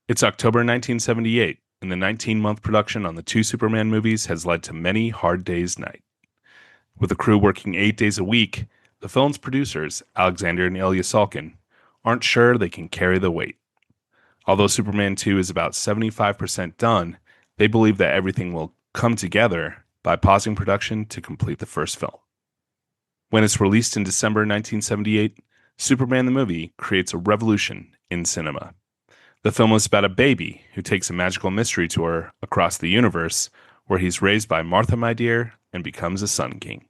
It's October 1978, and the 19-month production on the two Superman movies has led to many hard days' night. With the crew working 8 days a week, the film's producers, Alexander and Ilya Salkin, aren't sure they can carry the weight. Although Superman 2 is about 75% done, they believe that everything will come together by pausing production to complete the first film. When it's released in December 1978, Superman the movie creates a revolution in cinema. The film is about a baby who takes a magical mystery tour across the universe where he's raised by Martha, my dear, and becomes a Sun King.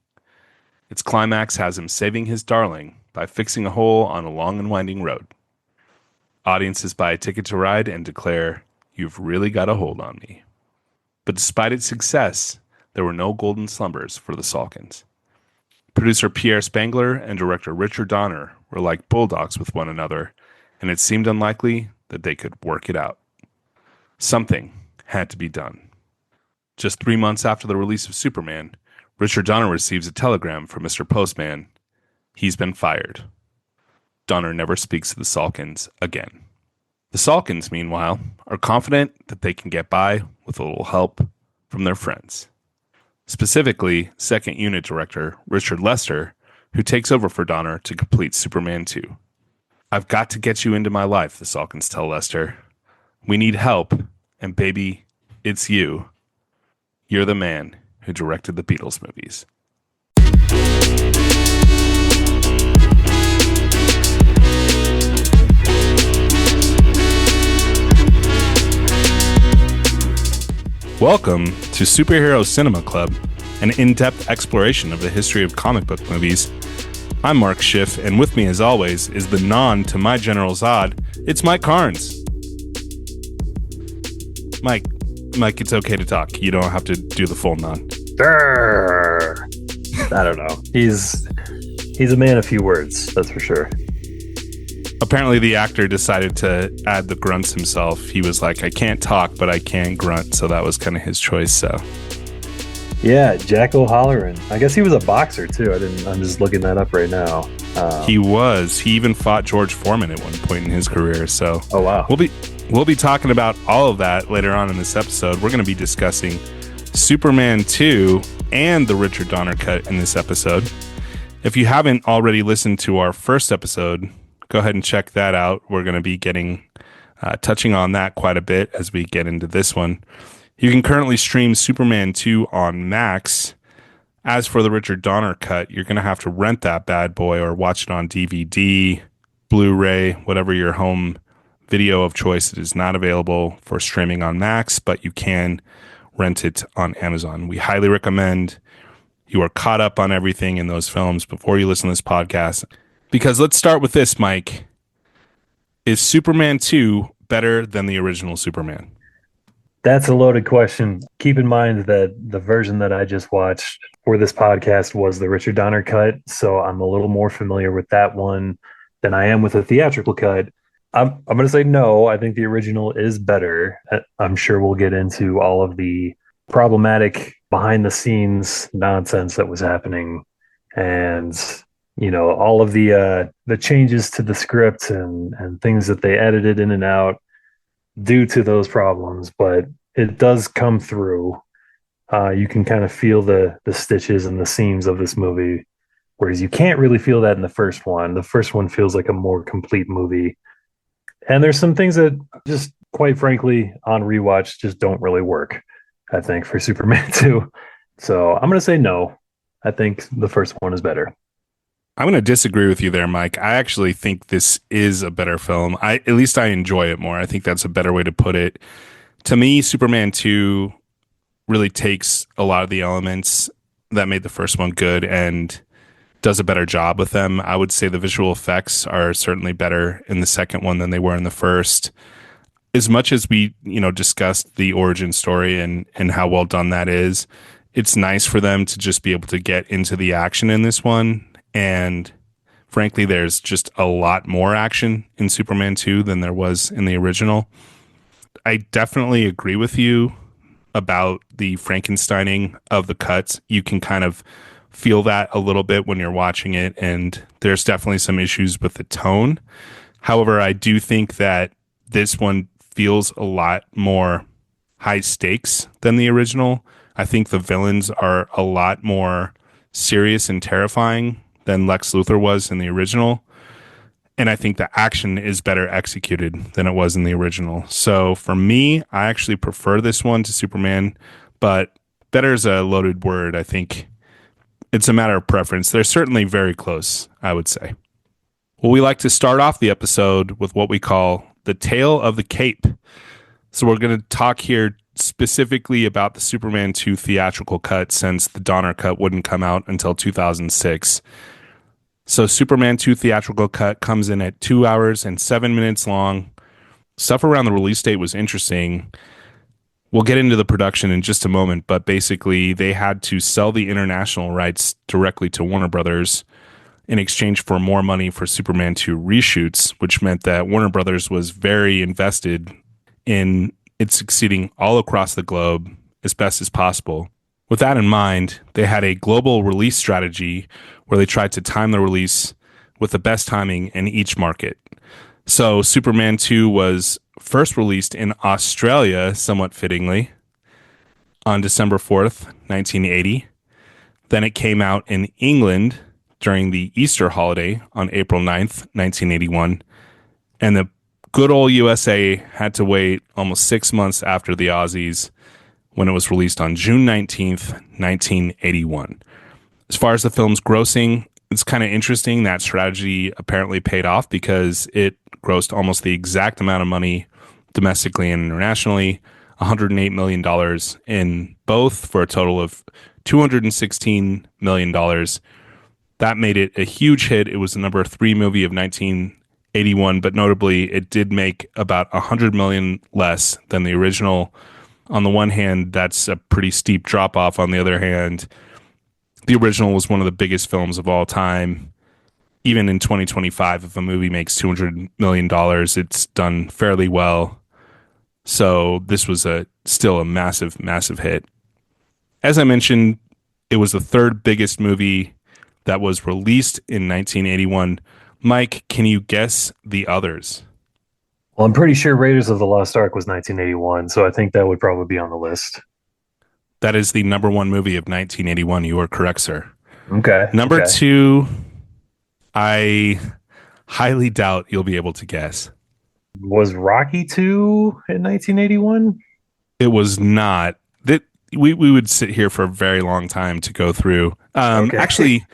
Its climax has him saving his darling by fixing a hole on a long and winding road. Audiences buy a ticket to ride and declare, "You've really got a hold on me." But despite its success, there were no golden slumbers for the Salkins. Producer Pierre Spangler and director Richard Donner were like bulldogs with one another, and it seemed unlikely that they could work it out. Something had to be done. Just 3 months after the release of Superman, Richard Donner receives a telegram from Mr. Postman. He's been fired. Donner never speaks to the Salkins again. The Salkins, meanwhile, are confident that they can get by with a little help from their friends. Specifically, second unit director Richard Lester, who takes over for Donner to complete Superman 2. "I've got to get you into my life," the Salkins tell Lester. "We need help, and baby, it's you. You're the man who directed the Beatles movies." Welcome to Superhero Cinema Club, an in-depth exploration of the history of comic book movies. I'm Mark Schiff, and with me as always is the non to my General Zod. It's Mike Carnes. Mike, it's okay to talk. You don't have to do the full non. I don't know. He's a man of few words, that's for sure. Apparently the actor decided to add the grunts himself. He was like, I can't talk, but I can grunt, so that was kind of his choice, so. Yeah, Jack O'Halloran. I guess he was a boxer too. I'm just looking that up right now. He was. He even fought George Foreman at one point in his career, so. Oh wow. We'll be talking about all of that later on in this episode. We're going to be discussing Superman 2 and the Richard Donner cut in this episode. If you haven't already listened to our first episode, go ahead and check that out. We're going to be touching on that quite a bit as we get into this one. You can currently stream Superman 2 on Max. As for the Richard Donner cut, you're going to have to rent that bad boy or watch it on DVD, Blu-ray, whatever your home video of choice. It is not available for streaming on Max, but you can rent it on Amazon. We highly recommend you are caught up on everything in those films before you listen to this podcast. Because let's start with this, Mike. Is Superman 2 better than the original Superman? That's a loaded question. Keep in mind that the version that I just watched for this podcast was the Richard Donner cut, so I'm a little more familiar with that one than I am with the theatrical cut. I'm going to say no. I think the original is better. I'm sure we'll get into all of the problematic behind-the-scenes nonsense that was happening, and all of the changes to the script and things that they edited in and out due to those problems, but it does come through. You can kind of feel the stitches and the seams of this movie, whereas you can't really feel that in the first one. The first one feels like a more complete movie. And there's some things that just, quite frankly, on rewatch, just don't really work, I think, for Superman 2. So I'm going to say no. I think the first one is better. I'm going to disagree with you there, Mike. I actually think this is a better film. At least I enjoy it more. I think that's a better way to put it. To me, Superman 2 really takes a lot of the elements that made the first one good and does a better job with them. I would say the visual effects are certainly better in the second one than they were in the first. As much as we, discussed the origin story and how well done that is, it's nice for them to just be able to get into the action in this one. And frankly, there's just a lot more action in Superman 2 than there was in the original. I definitely agree with you about the Frankensteining of the cuts. You can kind of feel that a little bit when you're watching it, and there's definitely some issues with the tone. However, I do think that this one feels a lot more high stakes than the original. I think the villains are a lot more serious and terrifying than Lex Luthor was in the original. And I think the action is better executed than it was in the original. So for me, I actually prefer this one to Superman, but better is a loaded word. I think it's a matter of preference. They're certainly very close, I would say. Well, we like to start off the episode with what we call the tale of the Cape. So we're going to talk here specifically about the Superman 2 theatrical cut, since the Donner cut wouldn't come out until 2006. So Superman 2 theatrical cut comes in at 2 hours and 7 minutes long. Stuff around the release date was interesting. We'll get into the production in just a moment, but basically they had to sell the international rights directly to Warner Brothers in exchange for more money for Superman 2 reshoots, which meant that Warner Brothers was very invested in it succeeding all across the globe as best as possible. With that in mind, they had a global release strategy where they tried to time the release with the best timing in each market. So Superman 2 was first released in Australia, somewhat fittingly, on December 4th, 1980. Then it came out in England during the Easter holiday on April 9th, 1981. And the good old USA had to wait almost 6 months after the Aussies, when it was released on June 19th, 1981. As far as the film's grossing, it's kind of interesting. That strategy apparently paid off because it grossed almost the exact amount of money domestically and internationally, $108 million in both, for a total of $216 million. That made it a huge hit. It was the number 3 movie of 1981, but notably, it did make about $100 million less than the original. On the one hand, that's a pretty steep drop off. On the other hand, the original was one of the biggest films of all time. Even in 2025, if a movie makes $200 million, it's done fairly well. So this was still a massive, massive hit. As I mentioned, it was the third biggest movie that was released in 1981. Mike, can you guess the others? Well, I'm pretty sure Raiders of the Lost Ark was 1981, so I think that would probably be on the list. That is the number one movie of 1981. You are correct, sir. Okay. Number Okay. two, I highly doubt you'll be able to guess. Was Rocky 2 in 1981? It was not. That we would sit here for a very long time to go through. Okay. Actually,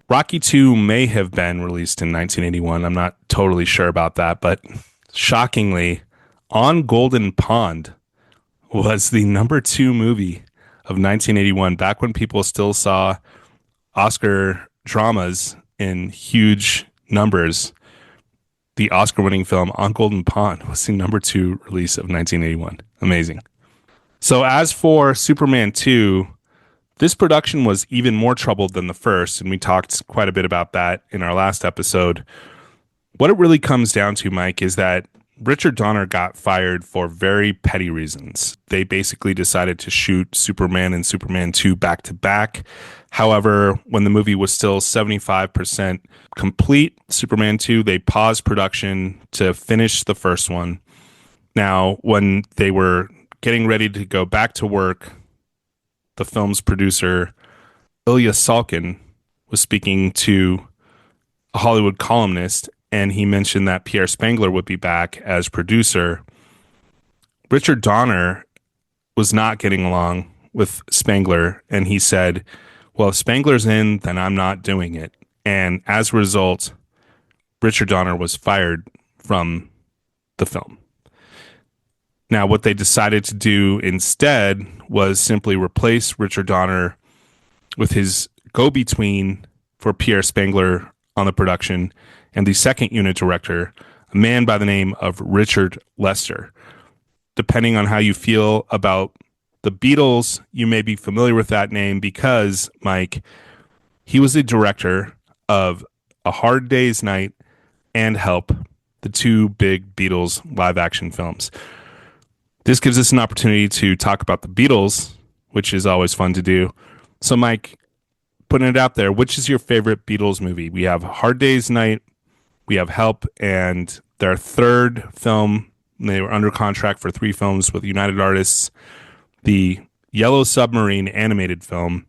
Rocky 2 may have been released in 1981. I'm not totally sure about that, but shockingly, On Golden Pond was the number 2 movie of 1981, back when people still saw Oscar dramas in huge numbers. The Oscar-winning film On Golden Pond was the number 2 release of 1981. Amazing. So as for Superman 2, this production was even more troubled than the first, and we talked quite a bit about that in our last episode. What it really comes down to, Mike, is that Richard Donner got fired for very petty reasons. They basically decided to shoot Superman and Superman 2 back to back. However, when the movie was still 75% complete, Superman 2, they paused production to finish the first one. Now, when they were getting ready to go back to work, the film's producer, Ilya Salkin, was speaking to a Hollywood columnist, and he mentioned that Pierre Spengler would be back as producer. Richard Donner was not getting along with Spengler, and he said, well, if Spengler's in, then I'm not doing it. And as a result, Richard Donner was fired from the film. Now, what they decided to do instead was simply replace Richard Donner with his go-between for Pierre Spengler on the production and the second unit director, a man by the name of Richard Lester. Depending on how you feel about the Beatles, you may be familiar with that name because, Mike, he was the director of A Hard Day's Night and Help, the two big Beatles live-action films. This gives us an opportunity to talk about the Beatles, which is always fun to do. So, Mike, putting it out there, which is your favorite Beatles movie? We have Hard Day's Night, we have Help, and their third film, They were under contract for 3 films with United Artists. The Yellow Submarine animated film,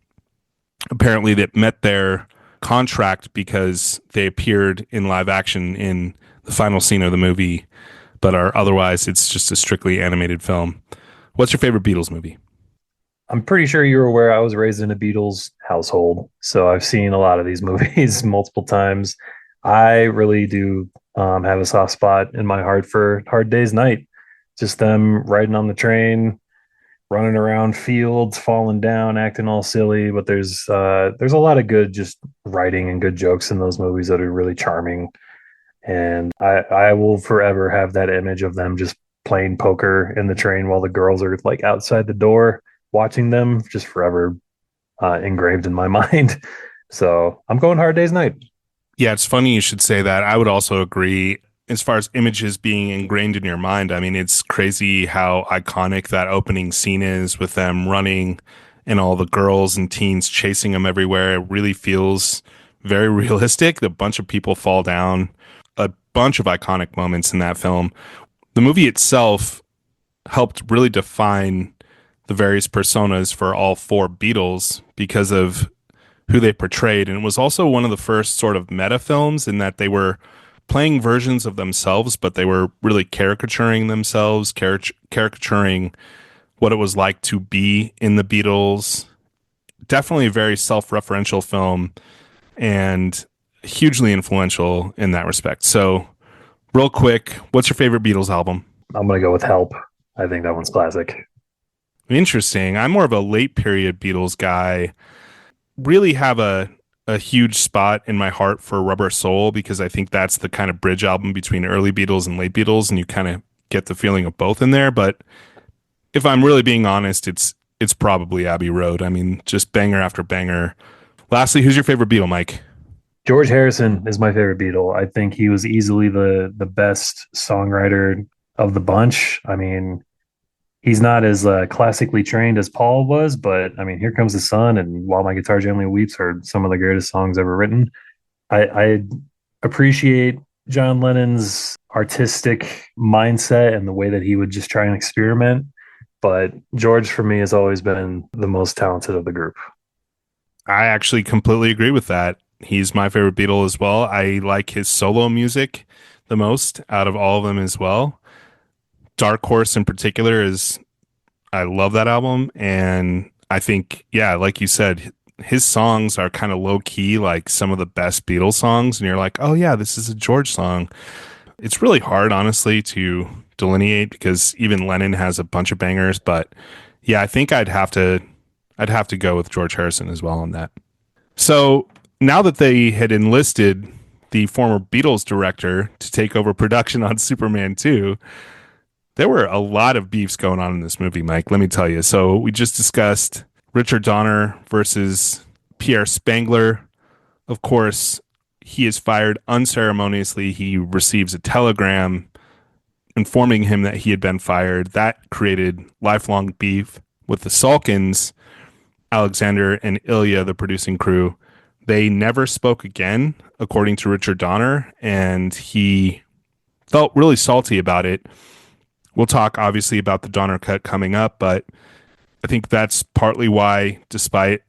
apparently that met their contract because they appeared in live action in the final scene of the movie, but are otherwise it's just a strictly animated film. What's your favorite Beatles movie? I'm pretty sure you're aware I was raised in a Beatles household, so I've seen a lot of these movies multiple times. I really do have a soft spot in my heart for Hard Day's Night. Just them riding on the train, running around fields, falling down, acting all silly. But there's a lot of good just writing and good jokes in those movies that are really charming. And I will forever have that image of them just playing poker in the train while the girls are like outside the door watching them, just forever engraved in my mind. So I'm going Hard Day's Night. Yeah, it's funny you should say that. I would also agree. As far as images being ingrained in your mind, I mean, it's crazy how iconic that opening scene is with them running and all the girls and teens chasing them everywhere. It really feels very realistic. A bunch of people fall down, a bunch of iconic moments in that film. The movie itself helped really define the various personas for all 4 Beatles because of who they portrayed. And it was also one of the first sort of meta films in that they were playing versions of themselves, but they were really caricaturing themselves, caricaturing what it was like to be in the Beatles. Definitely a very self referential film and hugely influential in that respect. So, real quick, what's your favorite Beatles album? I'm gonna go with Help. I think that one's classic. Interesting. I'm more of a late period Beatles guy. Really have a huge spot in my heart for Rubber Soul because I think that's the kind of bridge album between early Beatles and late Beatles, and you kind of get the feeling of both in there. But if I'm really being honest, it's probably Abbey Road. I mean, just banger after banger. Lastly, who's your favorite Beatle, Mike? George Harrison is my favorite Beatle. I think he was easily the best songwriter of the bunch. I mean, he's not as classically trained as Paul was, but I mean, Here Comes the Sun and While My Guitar Gently Weeps are some of the greatest songs ever written. I appreciate John Lennon's artistic mindset and the way that he would just try and experiment. But George, for me, has always been the most talented of the group. I actually completely agree with that. He's my favorite Beatle as well. I like his solo music the most out of all of them as well. Dark Horse in particular is I love that album, and I think yeah, like you said, his songs are kind of low key, like some of the best Beatles songs, and you're like, oh yeah, this is a George song. It's really hard, honestly, to delineate because even Lennon has a bunch of bangers, but yeah, I think I'd have to go with George Harrison as well on that. So now that they had enlisted the former Beatles director to take over production on Superman 2, there were a lot of beefs going on in this movie, Mike. Let me tell you. So we just discussed Richard Donner versus Pierre Spangler. Of course, he is fired unceremoniously. He receives a telegram informing him that he had been fired. That created lifelong beef with the Salkins, Alexander and Ilya, the producing crew. They never spoke again, according to Richard Donner, and he felt really salty about it. We'll talk obviously about the Donner cut coming up, but I think that's partly why, despite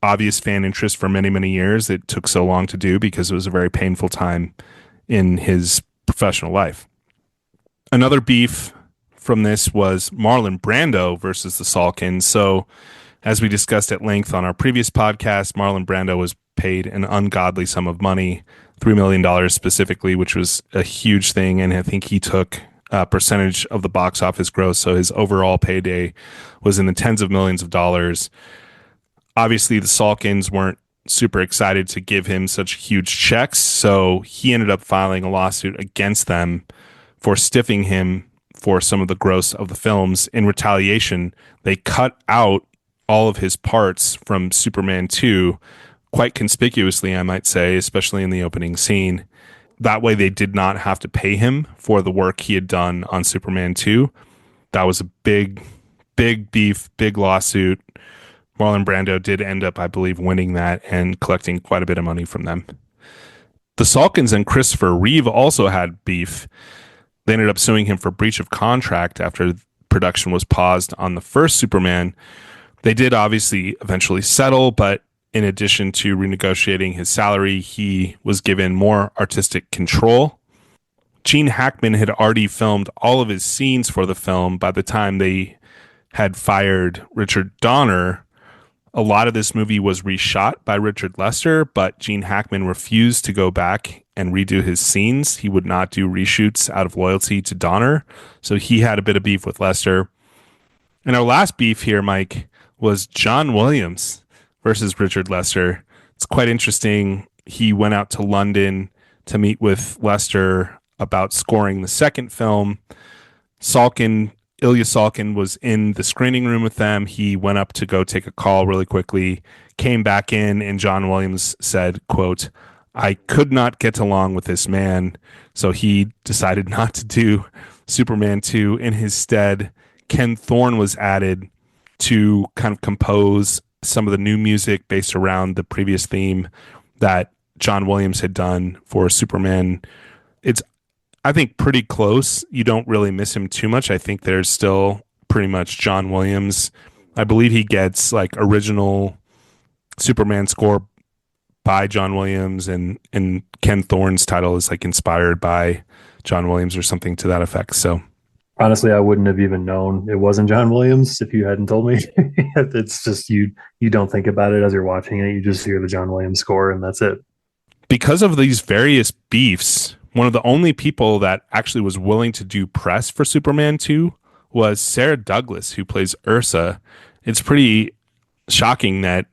obvious fan interest for many, many years, it took so long to do because it was a very painful time in his professional life. Another beef from this was Marlon Brando versus the Salkins. So, as we discussed at length on our previous podcast, Marlon Brando was paid an ungodly sum of money, $3 million specifically, which was a huge thing. And I think he took a percentage of the box office gross. So his overall payday was in the tens of millions of dollars. Obviously, the Salkins weren't super excited to give him such huge checks. So he ended up filing a lawsuit against them for stiffing him for some of the gross of the films. In retaliation, they cut out all of his parts from Superman 2 quite conspicuously, I might say, especially in the opening scene. That way they did not have to pay him for the work he had done on Superman 2. That was a big, big beef, big lawsuit. Marlon Brando did end up, I believe, winning that and collecting quite a bit of money from them. The Salkins and Christopher Reeve also had beef. They ended up suing him for breach of contract after production was paused on the first Superman. They did obviously eventually settle, but in addition to renegotiating his salary, he was given more artistic control. Gene Hackman had already filmed all of his scenes for the film by the time they had fired Richard Donner. A lot of this movie was reshot by Richard Lester, but Gene Hackman refused to go back and redo his scenes. He would not do reshoots out of loyalty to Donner. So he had a bit of beef with Lester. And our last beef here, Mike, was John Williams versus Richard Lester. It's quite interesting. He went out to London to meet with Lester about scoring the second film. Salkin, Ilya Salkin was in the screening room with them. He went up to go take a call really quickly, came back in, and John Williams said, quote, "I could not get along with this man." So he decided not to do Superman 2. In his stead, Ken Thorne was added to kind of compose some of the new music based around the previous theme that John Williams had done for Superman. It's, I think, pretty close. You don't really miss him too much. I think there's still pretty much John Williams. I believe he gets like original Superman score by John Williams, and Ken Thorne's title is like inspired by John Williams or something to that effect. So Honestly, I wouldn't have even known it wasn't John Williams if you hadn't told me. It's just you don't think about it as you're watching it. You just hear the John Williams score and that's it. because of these various beefs, one of the only people that actually was willing to do press for Superman 2 was Sarah Douglas, who plays Ursa. It's pretty shocking that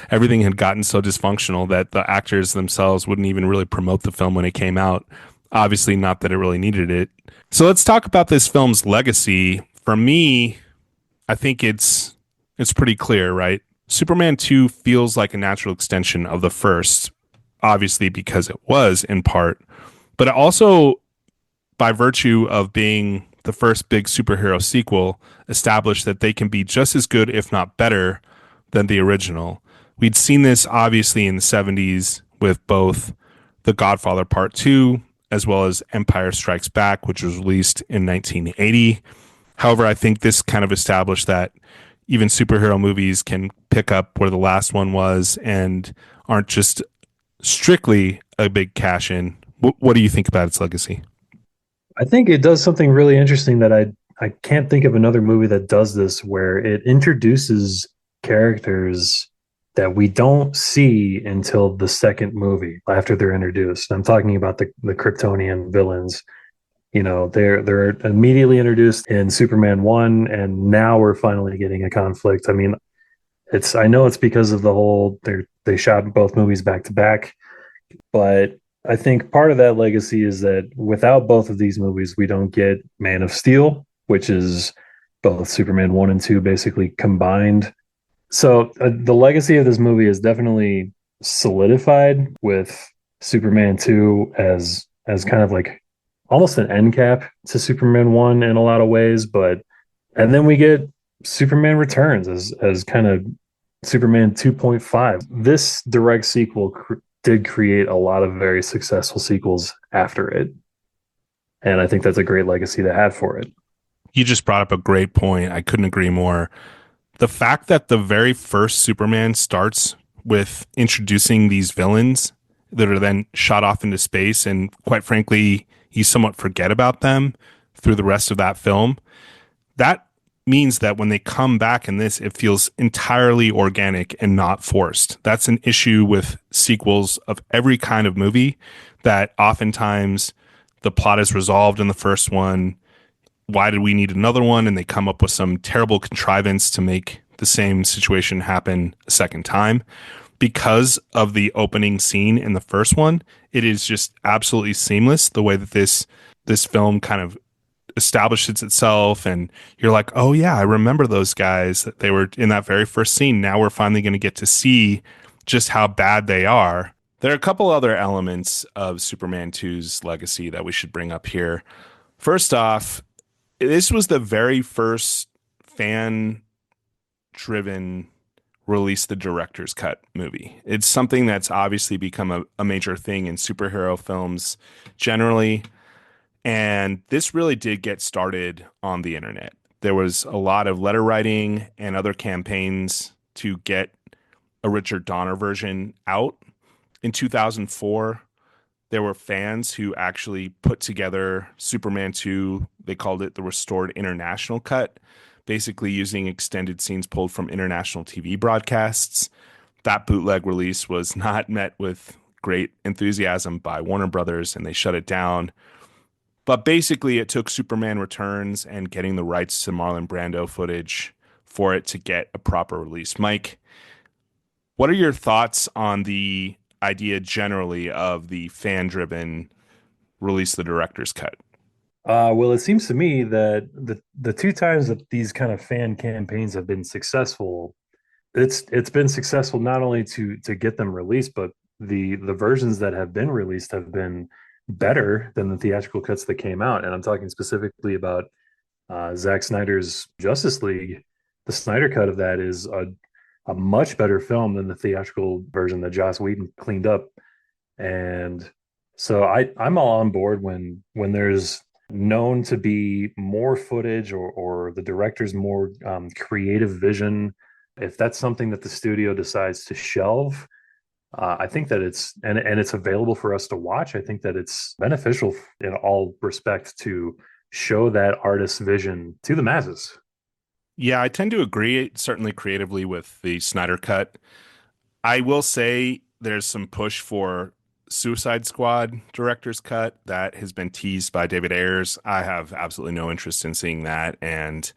everything had gotten so dysfunctional that the actors themselves wouldn't even really promote the film when it came out. Obviously, not that it really needed it. So let's talk about this film's legacy. For me, I think it's pretty clear, right? Superman 2 feels like a natural extension of the first, obviously because it was in part, but also by virtue of being the first big superhero sequel, established that they can be just as good, if not better, than the original. We'd seen this obviously in the 70s with both The Godfather Part 2 as well as Empire Strikes Back, which was released in 1980. However, I think this kind of established that even superhero movies can pick up where the last one was and aren't just strictly a big cash in. What do you think about its legacy? I think it does something really interesting that I can't think of another movie that does this where it introduces characters that we don't see until the second movie after they're introduced. I'm talking about the Kryptonian villains. You know, they're immediately introduced in Superman 1 and now we're finally getting a conflict. I mean, I know it's because of the whole they shot both movies back to back, but I think part of that legacy is that without both of these movies, we don't get Man of Steel, which is both Superman 1 and 2 basically combined. So the legacy of this movie is definitely solidified with Superman 2 as kind of like almost an end cap to Superman 1 in a lot of ways, but and then we get Superman Returns as kind of Superman 2.5. This direct sequel did create a lot of very successful sequels after it. And I think that's a great legacy to have for it. You just brought up a great point. I couldn't agree more. The fact that the very first Superman starts with introducing these villains that are then shot off into space, and quite frankly, you somewhat forget about them through the rest of that film. That means that when they come back in this, it feels entirely organic and not forced. That's an issue with sequels of every kind of movie, that oftentimes the plot is resolved in the first one. Why did we need another one? And they come up with some terrible contrivance to make the same situation happen a second time. Because of the opening scene in the first one, it is just absolutely seamless the way that this film kind of establishes itself, and you're like, oh yeah, I remember those guys, that they were in that very first scene. Now we're finally going to get to see just how bad they are. There are a couple other elements of Superman 2's legacy that we should bring up here. First off, this was the very first fan driven release the director's cut movie. It's something that's obviously become a major thing in superhero films generally. And this really did get started on the internet. There was a lot of letter writing and other campaigns to get a Richard Donner version out. In 2004, there were fans who actually put together Superman 2. They called it the Restored International Cut, basically using extended scenes pulled from international TV broadcasts. That bootleg release was not met with great enthusiasm by Warner Brothers, and they shut it down. But basically, it took Superman Returns and getting the rights to Marlon Brando footage for it to get a proper release. Mike, what are your thoughts on the idea generally of the fan driven release the director's cut? Well, it seems to me that the two times that these kind of fan campaigns have been successful, it's been successful not only to get them released, but the versions that have been released have been better than the theatrical cuts that came out. And I'm talking specifically about Zack Snyder's Justice League. The Snyder cut of that is a much better film than the theatrical version that Joss Whedon cleaned up. And so I'm all on board when there's known to be more footage or the director's more creative vision. If that's something that the studio decides to shelve, I think that and it's available for us to watch. I think that it's beneficial in all respects to show that artist's vision to the masses. Yeah, I tend to agree, certainly creatively, with the Snyder cut. I will say there's some push for Suicide Squad director's cut that has been teased by David Ayers. I have absolutely no interest in seeing that. And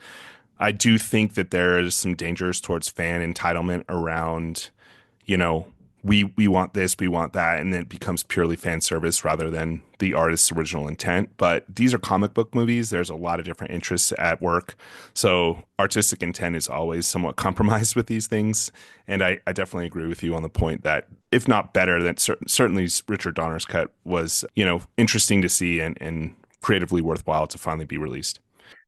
I do think that there is some dangers towards fan entitlement around, you know, we want this, we want that, and then it becomes purely fan service rather than the artist's original intent. But these are comic book movies. There's a lot of different interests at work. So artistic intent is always somewhat compromised with these things. And I definitely agree with you on the point that if not better, then certainly Richard Donner's cut was, interesting to see and creatively worthwhile to finally be released.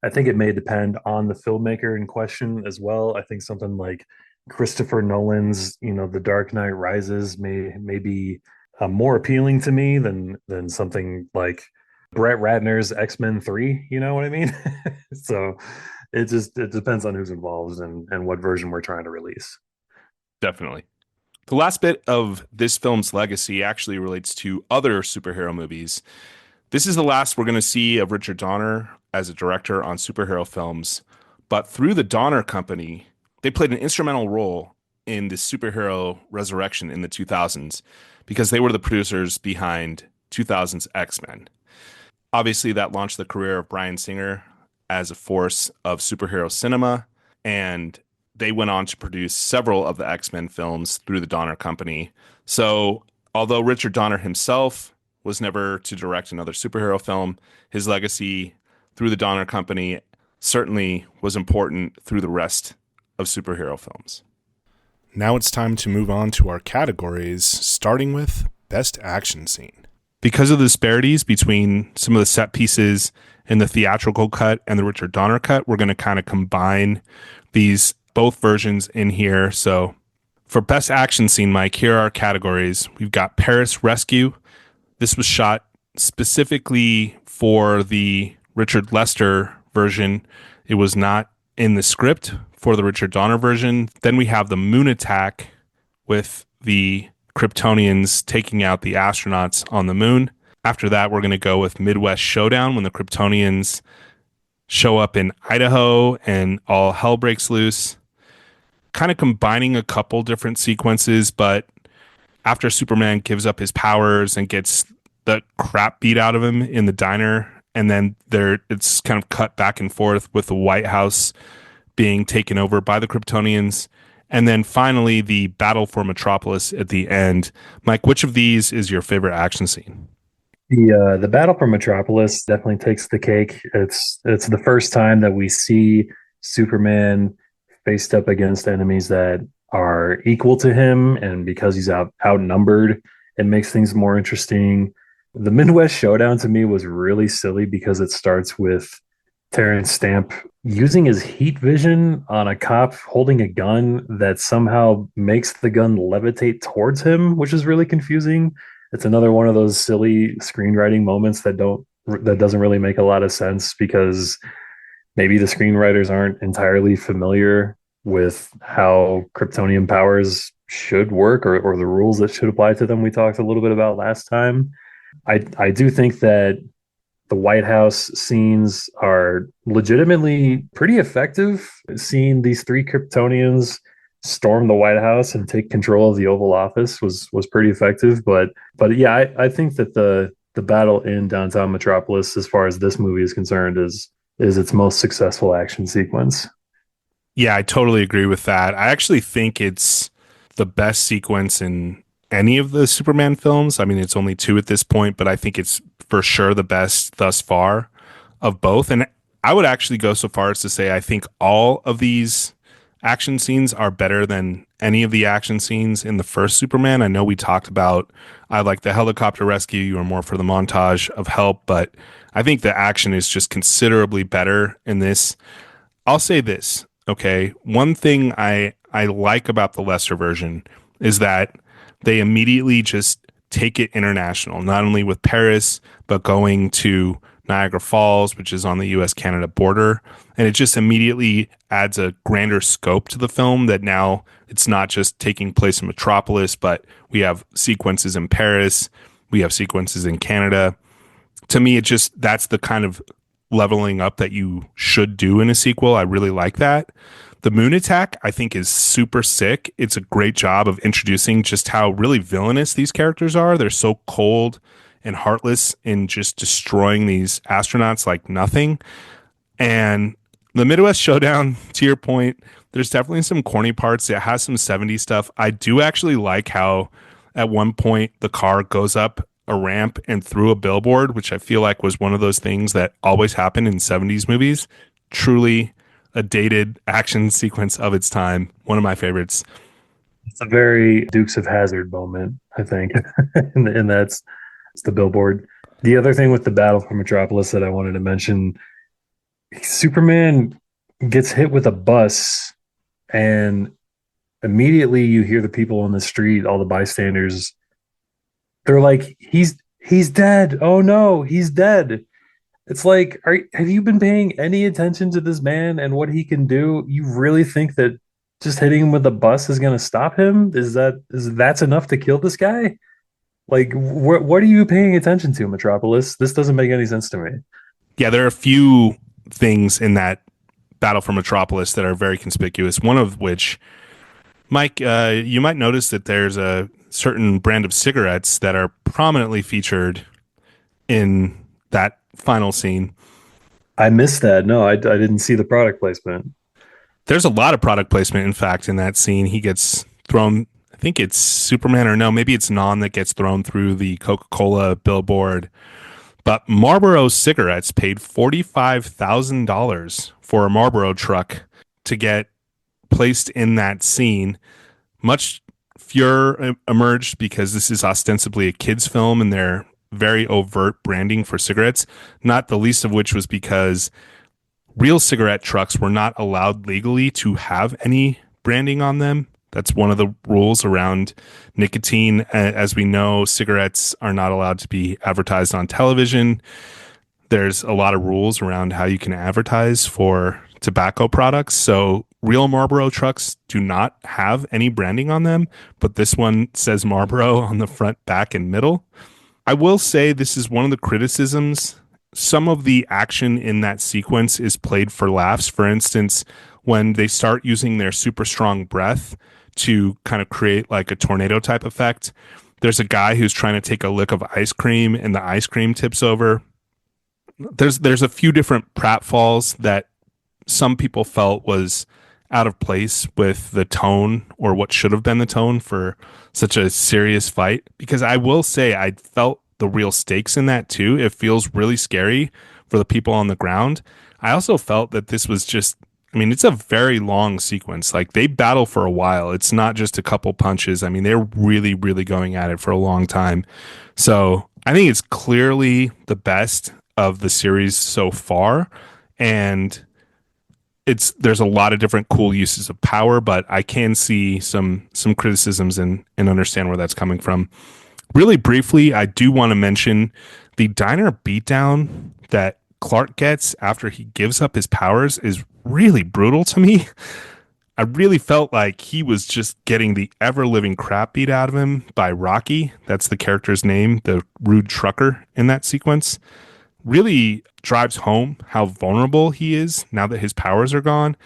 I think it may depend on the filmmaker in question as well. I think something like Christopher Nolan's, The Dark Knight Rises may be more appealing to me than something like Brett Ratner's X-Men 3, you know what I mean? So it depends on who's involved and what version we're trying to release. Definitely. The last bit of this film's legacy actually relates to other superhero movies. This is the last we're going to see of Richard Donner as a director on superhero films, but through the Donner Company, they played an instrumental role in the superhero resurrection in the 2000s because they were the producers behind 2000's X-Men. Obviously, that launched the career of Bryan Singer as a force of superhero cinema, and they went on to produce several of the X-Men films through the Donner Company. So, although Richard Donner himself was never to direct another superhero film, his legacy through the Donner Company certainly was important through the rest of superhero films. Now it's time to move on to our categories, starting with Best Action Scene. Because of the disparities between some of the set pieces in the theatrical cut and the Richard Donner cut, we're going to kind of combine these both versions in here. So for Best Action Scene, Mike, here are our categories. We've got Paris Rescue. This was shot specifically for the Richard Lester version. It was not in the script for the Richard Donner version. Then we have the moon attack with the Kryptonians taking out the astronauts on the moon. After that, we're going to go with Midwest Showdown when the Kryptonians show up in Idaho and all hell breaks loose. Kind of combining a couple different sequences, but after Superman gives up his powers and gets the crap beat out of him in the diner, and then it's kind of cut back and forth with the White House being taken over by the Kryptonians. And then finally, the battle for Metropolis at the end. Mike, which of these is your favorite action scene? The battle for Metropolis definitely takes the cake. It's the first time that we see Superman faced up against enemies that are equal to him, and because he's outnumbered, it makes things more interesting. The Midwest Showdown to me was really silly because it starts with Terrence Stamp using his heat vision on a cop holding a gun that somehow makes the gun levitate towards him, which is really confusing. It's another one of those silly screenwriting moments that that doesn't really make a lot of sense because maybe the screenwriters aren't entirely familiar with how Kryptonian powers should work or the rules that should apply to them. We talked a little bit about last time. I do think that the White House scenes are legitimately pretty effective. Seeing these three Kryptonians storm the White House and take control of the Oval Office was pretty effective. But yeah, I think that the battle in downtown Metropolis, as far as this movie is concerned, is its most successful action sequence. Yeah, I totally agree with that. I actually think it's the best sequence in any of the Superman films. I mean, it's only two at this point, but I think it's for sure the best thus far of both. And I would actually go so far as to say I think all of these action scenes are better than any of the action scenes in the first Superman. I know we talked about I like the helicopter rescue, you were more for the montage of help, but I think the action is just considerably better in this. I'll say this, okay? One thing I like about the lesser version is that they immediately just take it international, not only with Paris, but going to Niagara Falls, which is on the US Canada border. And it just immediately adds a grander scope to the film that now it's not just taking place in Metropolis, but we have sequences in Paris, we have sequences in Canada. To me, it just that's the kind of leveling up that you should do in a sequel. I really like that. The moon attack, I think, is super sick. It's a great job of introducing just how really villainous these characters are. They're so cold and heartless in just destroying these astronauts like nothing. And the Midwest Showdown, to your point, there's definitely some corny parts. It has some 70s stuff. I do actually like how at one point the car goes up a ramp and through a billboard, which I feel like was one of those things that always happened in 70s movies. Truly a dated action sequence of its time. One of my favorites. It's a very Dukes of Hazard moment, I think, and that's it's the billboard. The other thing with the battle for Metropolis that I wanted to mention, Superman gets hit with a bus, and immediately you hear the people on the street, all the bystanders, they're like, he's dead. Oh no, he's dead. It's like, have you been paying any attention to this man and what he can do? You really think that just hitting him with a bus is going to stop him? That's enough to kill this guy? Like, what are you paying attention to, Metropolis? This doesn't make any sense to me. Yeah, there are a few things in that battle for Metropolis that are very conspicuous. One of which, Mike, you might notice that there's a certain brand of cigarettes that are prominently featured in that final scene. I missed that. No, I didn't see the product placement. There's a lot of product placement, in fact, in that scene. He gets thrown, I think it's Superman or no, maybe it's Non that gets thrown through the Coca-Cola billboard. But Marlboro cigarettes paid $45,000 for a Marlboro truck to get placed in that scene. Much furor emerged because this is ostensibly a kids' film and they're very overt branding for cigarettes, not the least of which was because real cigarette trucks were not allowed legally to have any branding on them. That's one of the rules around nicotine. As we know, cigarettes are not allowed to be advertised on television. There's a lot of rules around how you can advertise for tobacco products. So real Marlboro trucks do not have any branding on them, but this one says Marlboro on the front, back, and middle. I will say this is one of the criticisms. Some of the action in that sequence is played for laughs. For instance, when they start using their super strong breath to kind of create like a tornado type effect, there's a guy who's trying to take a lick of ice cream and the ice cream tips over. There's a few different pratfalls that some people felt was out of place with the tone or what should have been the tone for such a serious fight. Because I will say I felt the real stakes in that too. It feels really scary for the people on the ground. I also felt that this was just, I mean, it's a very long sequence. Like they battle for a while. It's not just a couple punches. I mean, they're really, really going at it for a long time. So I think it's clearly the best of the series so far. And there's a lot of different cool uses of power, but I can see some criticisms and understand where that's coming from. Really briefly, I do want to mention The diner beatdown that Clark gets after he gives up his powers is really brutal to me. I really felt like he was just getting the ever living crap beat out of him by Rocky. That's the character's name, the rude trucker in that sequence. Really drives home how vulnerable he is now that his powers are gone.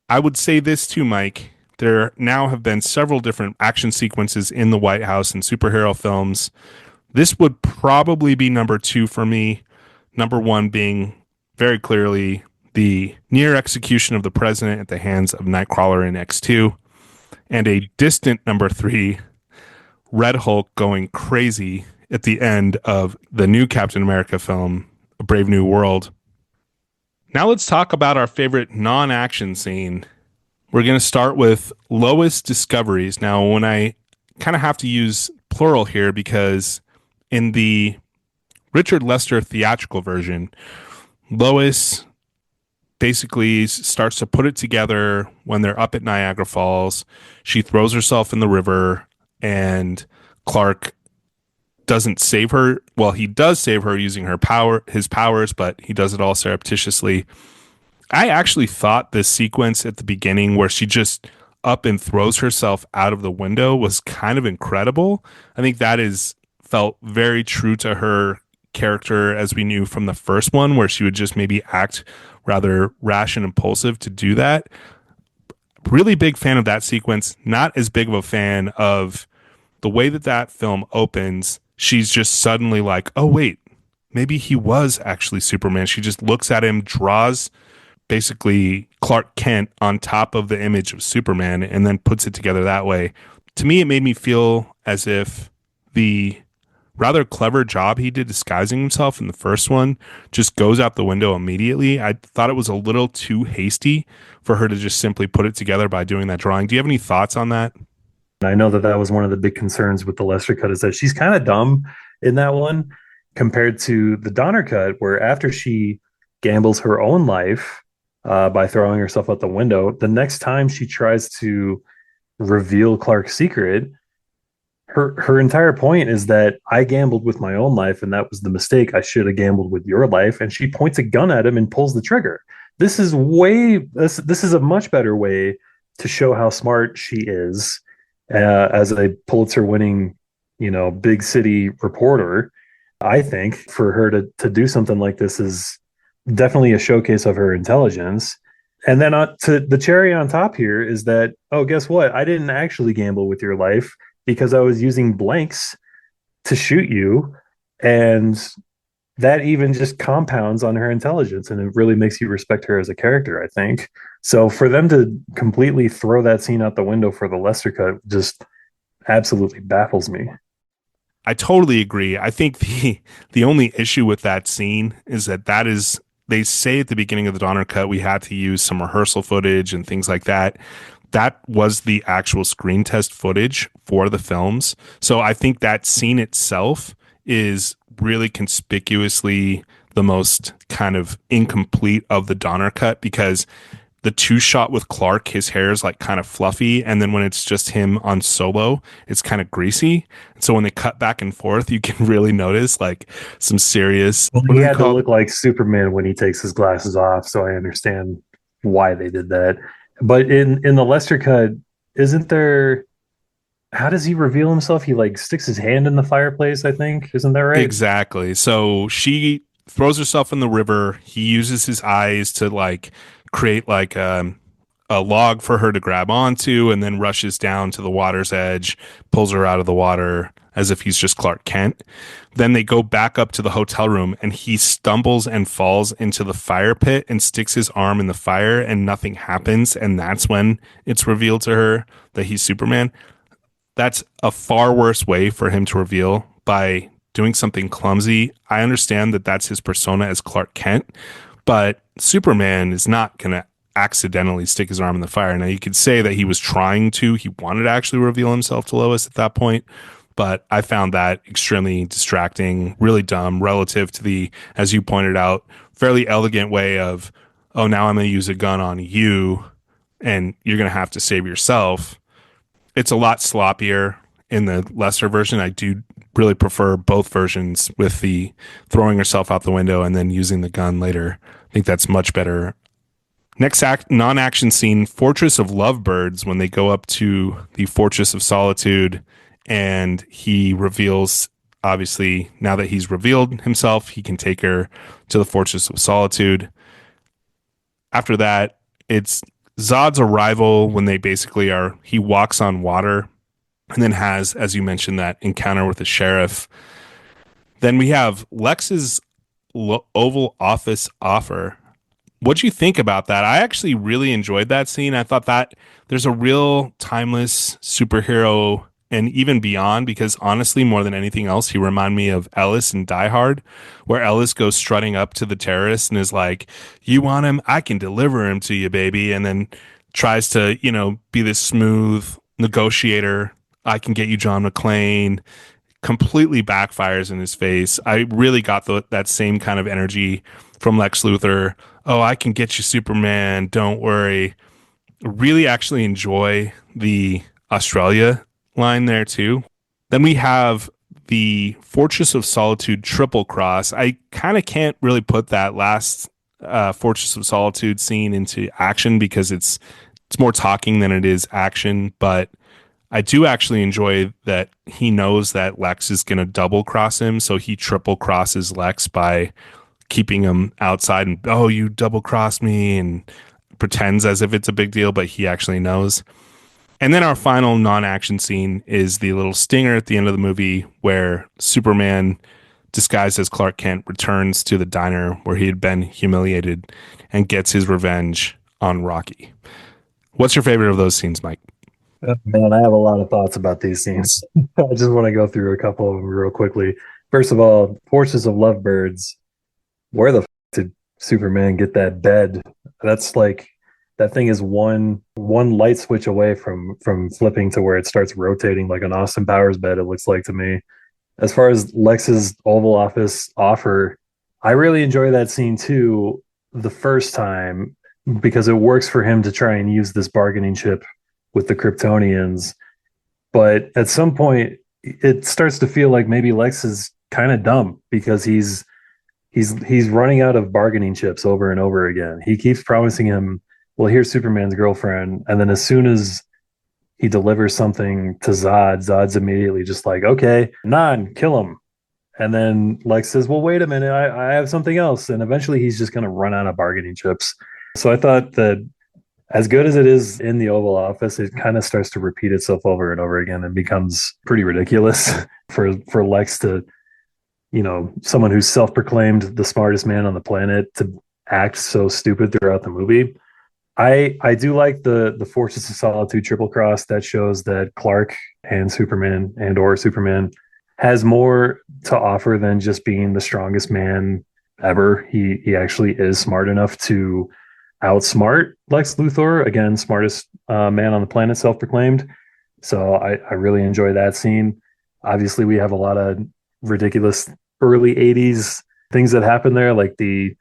I would say this too, Mike. There now have been several different action sequences in the White House and superhero films. This would probably be number two for me. Number one being very clearly the near execution of the president at the hands of Nightcrawler in X2, and a distant number three, Red Hulk going crazy at the end of the new Captain America film, A Brave New World. Now let's talk about our favorite non action scene. We're going to start with Lois Discoveries. Now, when I kind of have to use plural here because in the Richard Lester theatrical version, Lois basically starts to put it together when they're up at Niagara Falls. She throws herself in the river, and Clark doesn't save her. Well, he does save her using his powers, but he does it all surreptitiously. I actually thought this sequence at the beginning where she just up and throws herself out of the window was kind of incredible. I think that is felt very true to her character as we knew from the first one, where she would just maybe act rather rash and impulsive to do that. Really big fan of that sequence. Not as big of a fan of the way that that film opens. She's just suddenly like, oh, wait, maybe he was actually Superman. She just looks at him, draws basically Clark Kent on top of the image of Superman, and then puts it together that way. To me, it made me feel as if the rather clever job he did disguising himself in the first one just goes out the window immediately. I thought it was a little too hasty for her to just simply put it together by doing that drawing. Do you have any thoughts on that? I know that that was one of the big concerns with the Lester cut is that she's kind of dumb in that one compared to the Donner cut, where after she gambles her own life by throwing herself out the window, the next time she tries to reveal Clark's secret, her entire point is that I gambled with my own life and that was the mistake. I should have gambled with your life. And she points a gun at him and pulls the trigger. This is a much better way to show how smart she is as a Pulitzer winning, big city reporter. I think for her to do something like this is definitely a showcase of her intelligence. And then to the cherry on top here is that, oh, guess what? I didn't actually gamble with your life because I was using blanks to shoot you. And that even just compounds on her intelligence and it really makes you respect her as a character, I think. So for them to completely throw that scene out the window for the Lester cut just absolutely baffles me. I totally agree. I think the only issue with that scene is that is they say at the beginning of the Donner cut we had to use some rehearsal footage and things like that. That was the actual screen test footage for the films. So I think that scene itself is really conspicuously the most kind of incomplete of the Donner cut because the two shot with Clark, his hair is like kind of fluffy. And then when it's just him on solo, it's kind of greasy. And so when they cut back and forth, you can really notice like some serious, Well, what he do they had to call it? look like Superman when he takes his glasses off, so I understand why they did that. But in the Lester cut, isn't there? How does he reveal himself? He like sticks his hand in the fireplace, I think. Isn't that right? Exactly. So she throws herself in the river. He uses his eyes to like create like a log for her to grab onto and then rushes down to the water's edge, pulls her out of the water as if he's just Clark Kent. Then they go back up to the hotel room and he stumbles and falls into the fire pit and sticks his arm in the fire and nothing happens. And that's when it's revealed to her that he's Superman. That's a far worse way for him to reveal by doing something clumsy. I understand that that's his persona as Clark Kent, but Superman is not going to accidentally stick his arm in the fire. Now, you could say that he was trying to, he wanted to actually reveal himself to Lois at that point, but I found that extremely distracting, really dumb relative to the, as you pointed out, fairly elegant way of, oh, now I'm going to use a gun on you and you're going to have to save yourself. It's a lot sloppier in the lesser version. I do really prefer both versions with the throwing herself out the window and then using the gun later. I think that's much better. Next non-action scene, Fortress of Lovebirds, when they go up to the Fortress of Solitude and he reveals, obviously, now that he's revealed himself, he can take her to the Fortress of Solitude. After that, it's Zod's arrival when they basically are, he walks on water and then has, as you mentioned, that encounter with the sheriff. Then we have Lex's Oval Office offer. What do you think about that? I actually really enjoyed that scene. I thought that there's a real timeless superhero and even beyond, because honestly, more than anything else, he reminded me of Ellis in Die Hard, where Ellis goes strutting up to the terrorist and is like, "You want him? I can deliver him to you, baby." And then tries to, be this smooth negotiator. I can get you John McClane. Completely backfires in his face. I really got that same kind of energy from Lex Luthor. Oh, I can get you Superman. Don't worry. Really actually enjoy the Australia line there too. Then we have the Fortress of Solitude triple cross. I kind of can't really put that last Fortress of Solitude scene into action because it's more talking than it is action, but I do actually enjoy that he knows that Lex is going to double cross him, so he triple crosses Lex by keeping him outside and, oh, you double crossed me, and pretends as if it's a big deal, but he actually knows. And then our final non-action scene is the little stinger at the end of the movie where Superman, disguised as Clark Kent, returns to the diner where he had been humiliated and gets his revenge on Rocky. What's your favorite of those scenes, Mike? Man, I have a lot of thoughts about these scenes. I just want to go through a couple of them real quickly. First of all, Forces of Lovebirds. Where the did Superman get that bed? That's like that thing is one light switch away from flipping to where it starts rotating like an Austin Powers bed. It looks like to me. As far as Lex's Oval Office offer, I really enjoy that scene too. The first time because it works for him to try and use this bargaining chip with the Kryptonians. But at some point, it starts to feel like maybe Lex is kind of dumb because he's running out of bargaining chips over and over again. He keeps promising him, well, here's Superman's girlfriend, and then as soon as he delivers something to Zod's immediately just like, okay, kill him. And then Lex says, well, wait a minute, I have something else. And eventually he's just going to run out of bargaining chips. So I thought that as good as it is in the Oval Office, it kind of starts to repeat itself over and over again and becomes pretty ridiculous for Lex to, someone who's self-proclaimed the smartest man on the planet to act so stupid throughout the movie. I do like the Forces of Solitude triple cross that shows that Clark and Superman has more to offer than just being the strongest man ever. He actually is smart enough to outsmart Lex Luthor, again, smartest man on the planet, self-proclaimed. So I really enjoy that scene. Obviously, we have a lot of ridiculous early 80s things that happen there, like the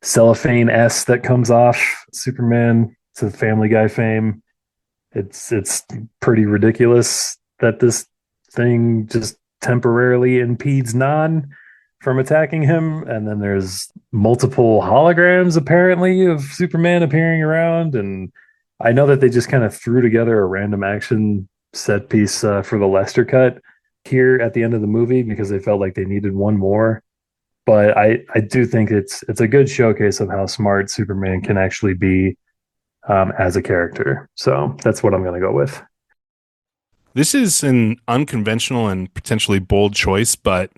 cellophane S that comes off Superman to Family Guy fame. It's pretty ridiculous that this thing just temporarily impedes Non from attacking him. And then there's multiple holograms apparently of Superman appearing around. And I know that they just kind of threw together a random action set piece for the Lester cut here at the end of the movie because they felt like they needed one more. But I do think it's a good showcase of how smart Superman can actually be as a character. So that's what I'm going to go with. This is an unconventional and potentially bold choice, but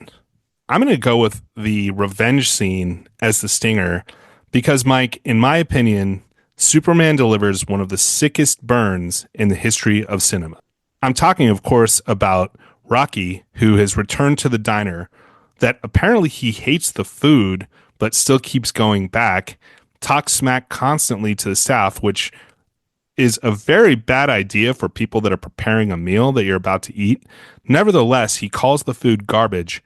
I'm going to go with the revenge scene as the stinger because, Mike, in my opinion, Superman delivers one of the sickest burns in the history of cinema. I'm talking, of course, about Rocky, who has returned to the diner that apparently he hates the food, but still keeps going back, talks smack constantly to the staff, which is a very bad idea for people that are preparing a meal that you're about to eat. Nevertheless, he calls the food garbage,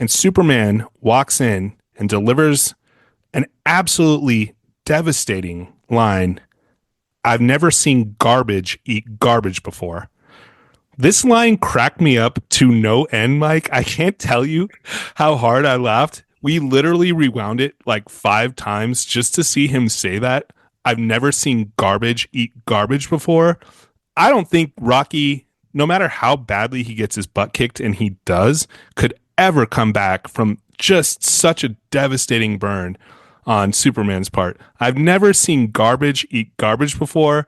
and Superman walks in and delivers an absolutely devastating line. I've never seen garbage eat garbage before. This line cracked me up to no end, Mike. I can't tell you how hard I laughed. We literally rewound it like 5 times just to see him say that. I've never seen garbage eat garbage before. I don't think Rocky, no matter how badly he gets his butt kicked, and he does, could ever come back from just such a devastating burn on Superman's part. I've never seen garbage eat garbage before.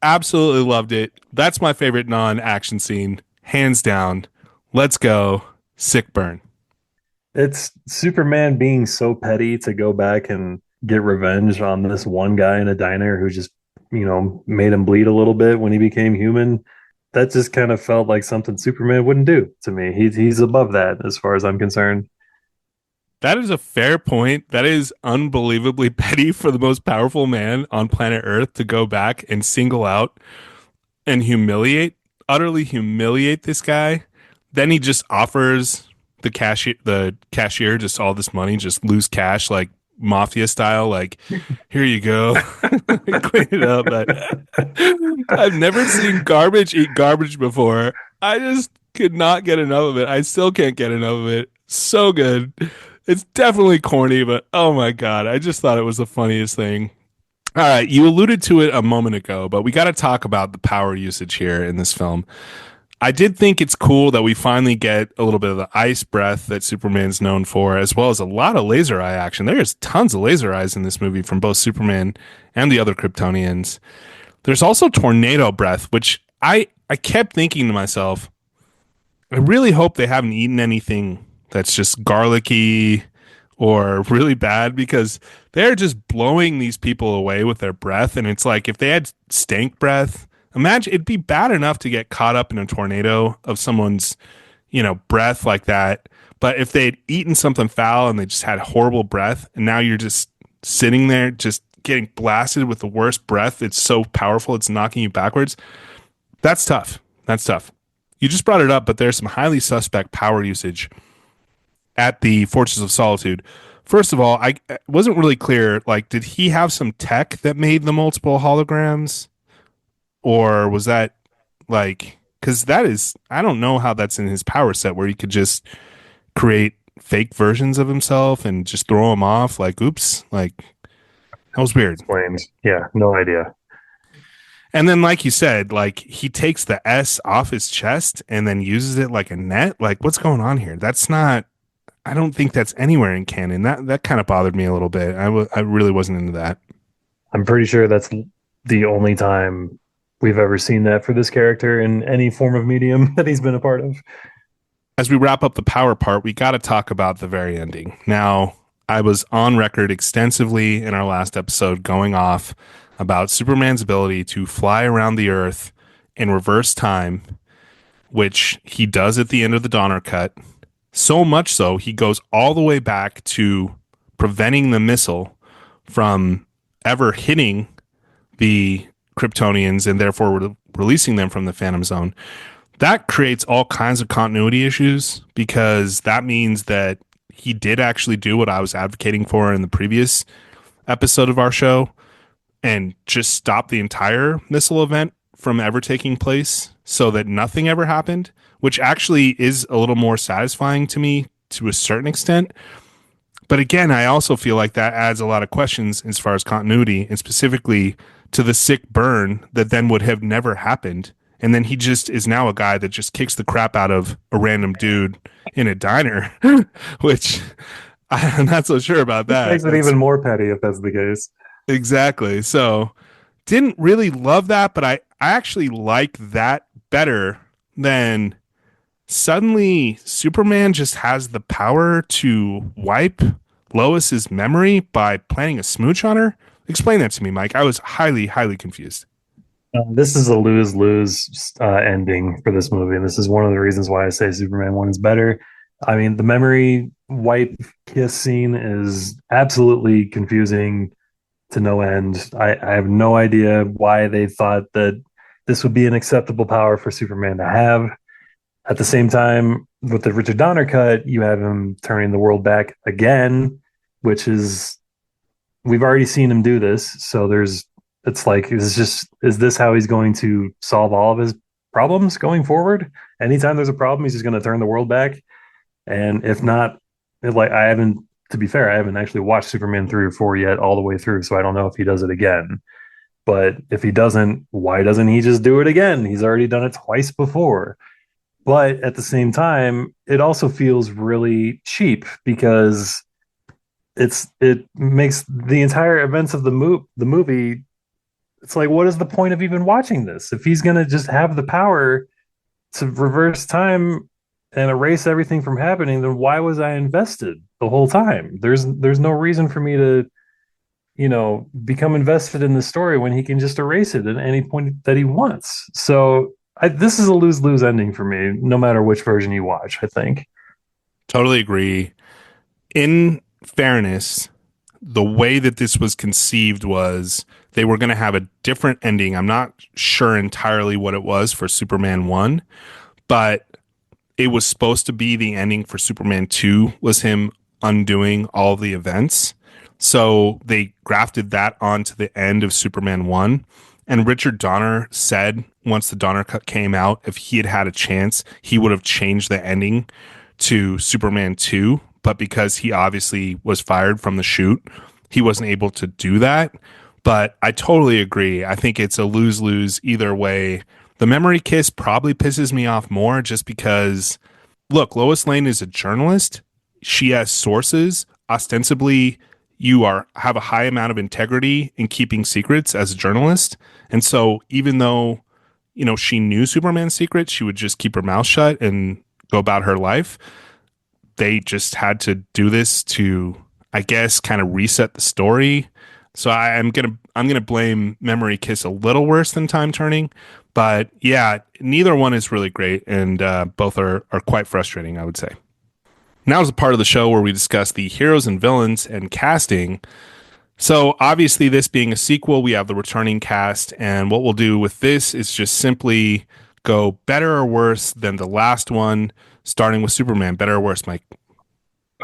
Absolutely loved it. That's my favorite non-action scene, hands down. Let's go. Sick burn. It's Superman being so petty to go back and get revenge on this one guy in a diner who just, made him bleed a little bit when he became human. That just kind of felt like something Superman wouldn't do to me. He's above that as far as I'm concerned. That is a fair point. That is unbelievably petty for the most powerful man on planet Earth to go back and single out and utterly humiliate this guy. Then he just offers the cashier just all this money, just loose cash, like mafia style, like here you go, clean it up. But I've never seen garbage eat garbage before. I just could not get enough of it. I still can't get enough of it. So good. It's definitely corny, but oh my god, I just thought it was the funniest thing. All right, you alluded to it a moment ago, but we got to talk about the power usage here in this film. I did think it's cool that we finally get a little bit of the ice breath that Superman's known for, as well as a lot of laser eye action. There's tons of laser eyes in this movie from both Superman and the other Kryptonians. There's also tornado breath, which I kept thinking to myself, I really hope they haven't eaten anything that's just garlicky or really bad, because they're just blowing these people away with their breath. And it's like if they had stank breath, imagine it'd be bad enough to get caught up in a tornado of someone's, breath like that. But if they had eaten something foul and they just had horrible breath, and now you're just sitting there just getting blasted with the worst breath, it's so powerful, it's knocking you backwards. That's tough. That's tough. You just brought it up, but there's some highly suspect power usage at the Fortress of Solitude. First of all, I wasn't really clear. Like, did he have some tech that made the multiple holograms? Or was that like, because that is, I don't know how that's in his power set where he could just create fake versions of himself and just throw them off. Like, oops, like, that was weird. Explained. Yeah, no idea. And then, like you said, like he takes the S off his chest and then uses it like a net. Like, what's going on here? That's not. I don't think that's anywhere in canon. That kind of bothered me a little bit. I really wasn't into that. I'm pretty sure that's the only time we've ever seen that for this character in any form of medium that he's been a part of. As we wrap up the power part, we got to talk about the very ending. Now, I was on record extensively in our last episode going off about Superman's ability to fly around the Earth in reverse time, which he does at the end of the Donner Cut. So much so, he goes all the way back to preventing the missile from ever hitting the Kryptonians and therefore releasing them from the Phantom Zone. That creates all kinds of continuity issues, because that means that he did actually do what I was advocating for in the previous episode of our show and just stop the entire missile event from ever taking place so that nothing ever happened, which actually is a little more satisfying to me to a certain extent. But again, I also feel like that adds a lot of questions as far as continuity, and specifically to the sick burn that then would have never happened. And then he just is now a guy that just kicks the crap out of a random dude in a diner, which I'm not so sure about that. Makes it even more petty if that's the case. Exactly. So didn't really love that, but I actually like that better than suddenly Superman just has the power to wipe Lois's memory by planning a smooch on her. Explain that to me, Mike. I was highly, highly confused. This is a lose-lose ending for this movie, and this is one of the reasons why I say Superman 1 is better. I mean, the memory wipe kiss scene is absolutely confusing to no end. I have no idea why they thought that this would be an acceptable power for Superman to have. At the same time, with the Richard Donner cut, you have him turning the world back again, which is, we've already seen him do this. So it's like, is this how he's going to solve all of his problems going forward. Anytime there's a problem, he's just going to turn the world back. And if not, like I haven't, to be fair, I haven't actually watched Superman 3 or 4 yet, all the way through. So I don't know if he does it again. But if he doesn't, why doesn't he just do it again? He's already done it twice before. But at the same time, it also feels really cheap because it makes the entire events of the movie. It's like, what is the point of even watching this if he's gonna just have the power to reverse time and erase everything from happening? Then why was I invested the whole time? There's no reason for me to become invested in the story when he can just erase it at any point that he wants. So this is a lose lose ending for me, no matter which version you watch. I think. Totally agree. In fairness, the way that this was conceived was they were going to have a different ending. I'm not sure entirely what it was for Superman 1, but it was supposed to be the ending for Superman 2 was him undoing all the events. So they grafted that onto the end of Superman 1. And Richard Donner said once the Donner cut came out, if he had had a chance, he would have changed the ending to Superman 2. But because he obviously was fired from the shoot, he wasn't able to do that. But I totally agree. I think it's a lose lose either way. The memory kiss probably pisses me off more just because, look, Lois Lane is a journalist. She has sources. Ostensibly, you are have a high amount of integrity in keeping secrets as a journalist. And so even though, she knew Superman's secret, she would just keep her mouth shut and go about her life. They just had to do this to, I guess, kind of reset the story. So I'm gonna blame Memory Kiss a little worse than Time Turning, but yeah, neither one is really great, and both are quite frustrating, I would say. Now is a part of the show where we discuss the heroes and villains and casting. So obviously, this being a sequel, we have the returning cast, and what we'll do with this is just simply go better or worse than the last one, starting with Superman. Better or worse, Mike?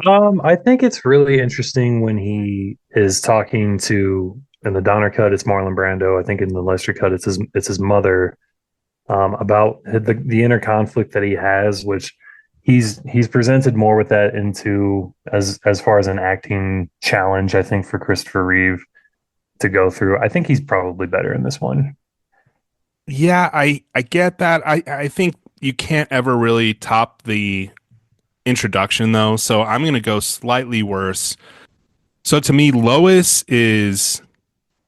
I think it's really interesting when he is talking to in the Donner cut. It's Marlon Brando. I think in the Lester cut, it's his mother, about the inner conflict that he has, which he's presented more with that into as far as an acting challenge. I think for Christopher Reeve to go through. I think he's probably better in this one. Yeah, I get that. I think you can't ever really top the introduction though, so I'm gonna go slightly worse. So to me, Lois is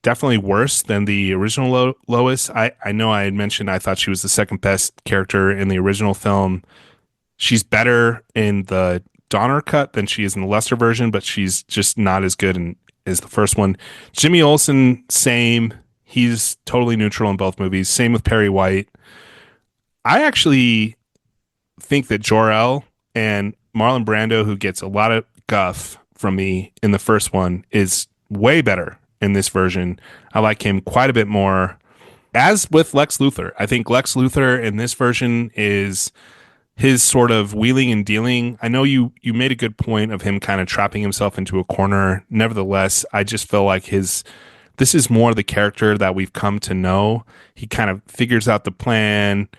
definitely worse than the original Lois. I know I had mentioned I thought she was the second best character in the original film. She's better in the Donner cut than she is in the Lester version, but she's just not as good as the first one. Jimmy Olsen, same. He's totally neutral in both movies. Same with Perry White. I actually think that Jor-El and Marlon Brando, who gets a lot of guff from me in the first one, is way better in this version. I like him quite a bit more. As with Lex Luthor, I think Lex Luthor in this version is his sort of wheeling and dealing. I know you made a good point of him kind of trapping himself into a corner. Nevertheless, I just feel like this is more the character that we've come to know. He kind of figures out the plan,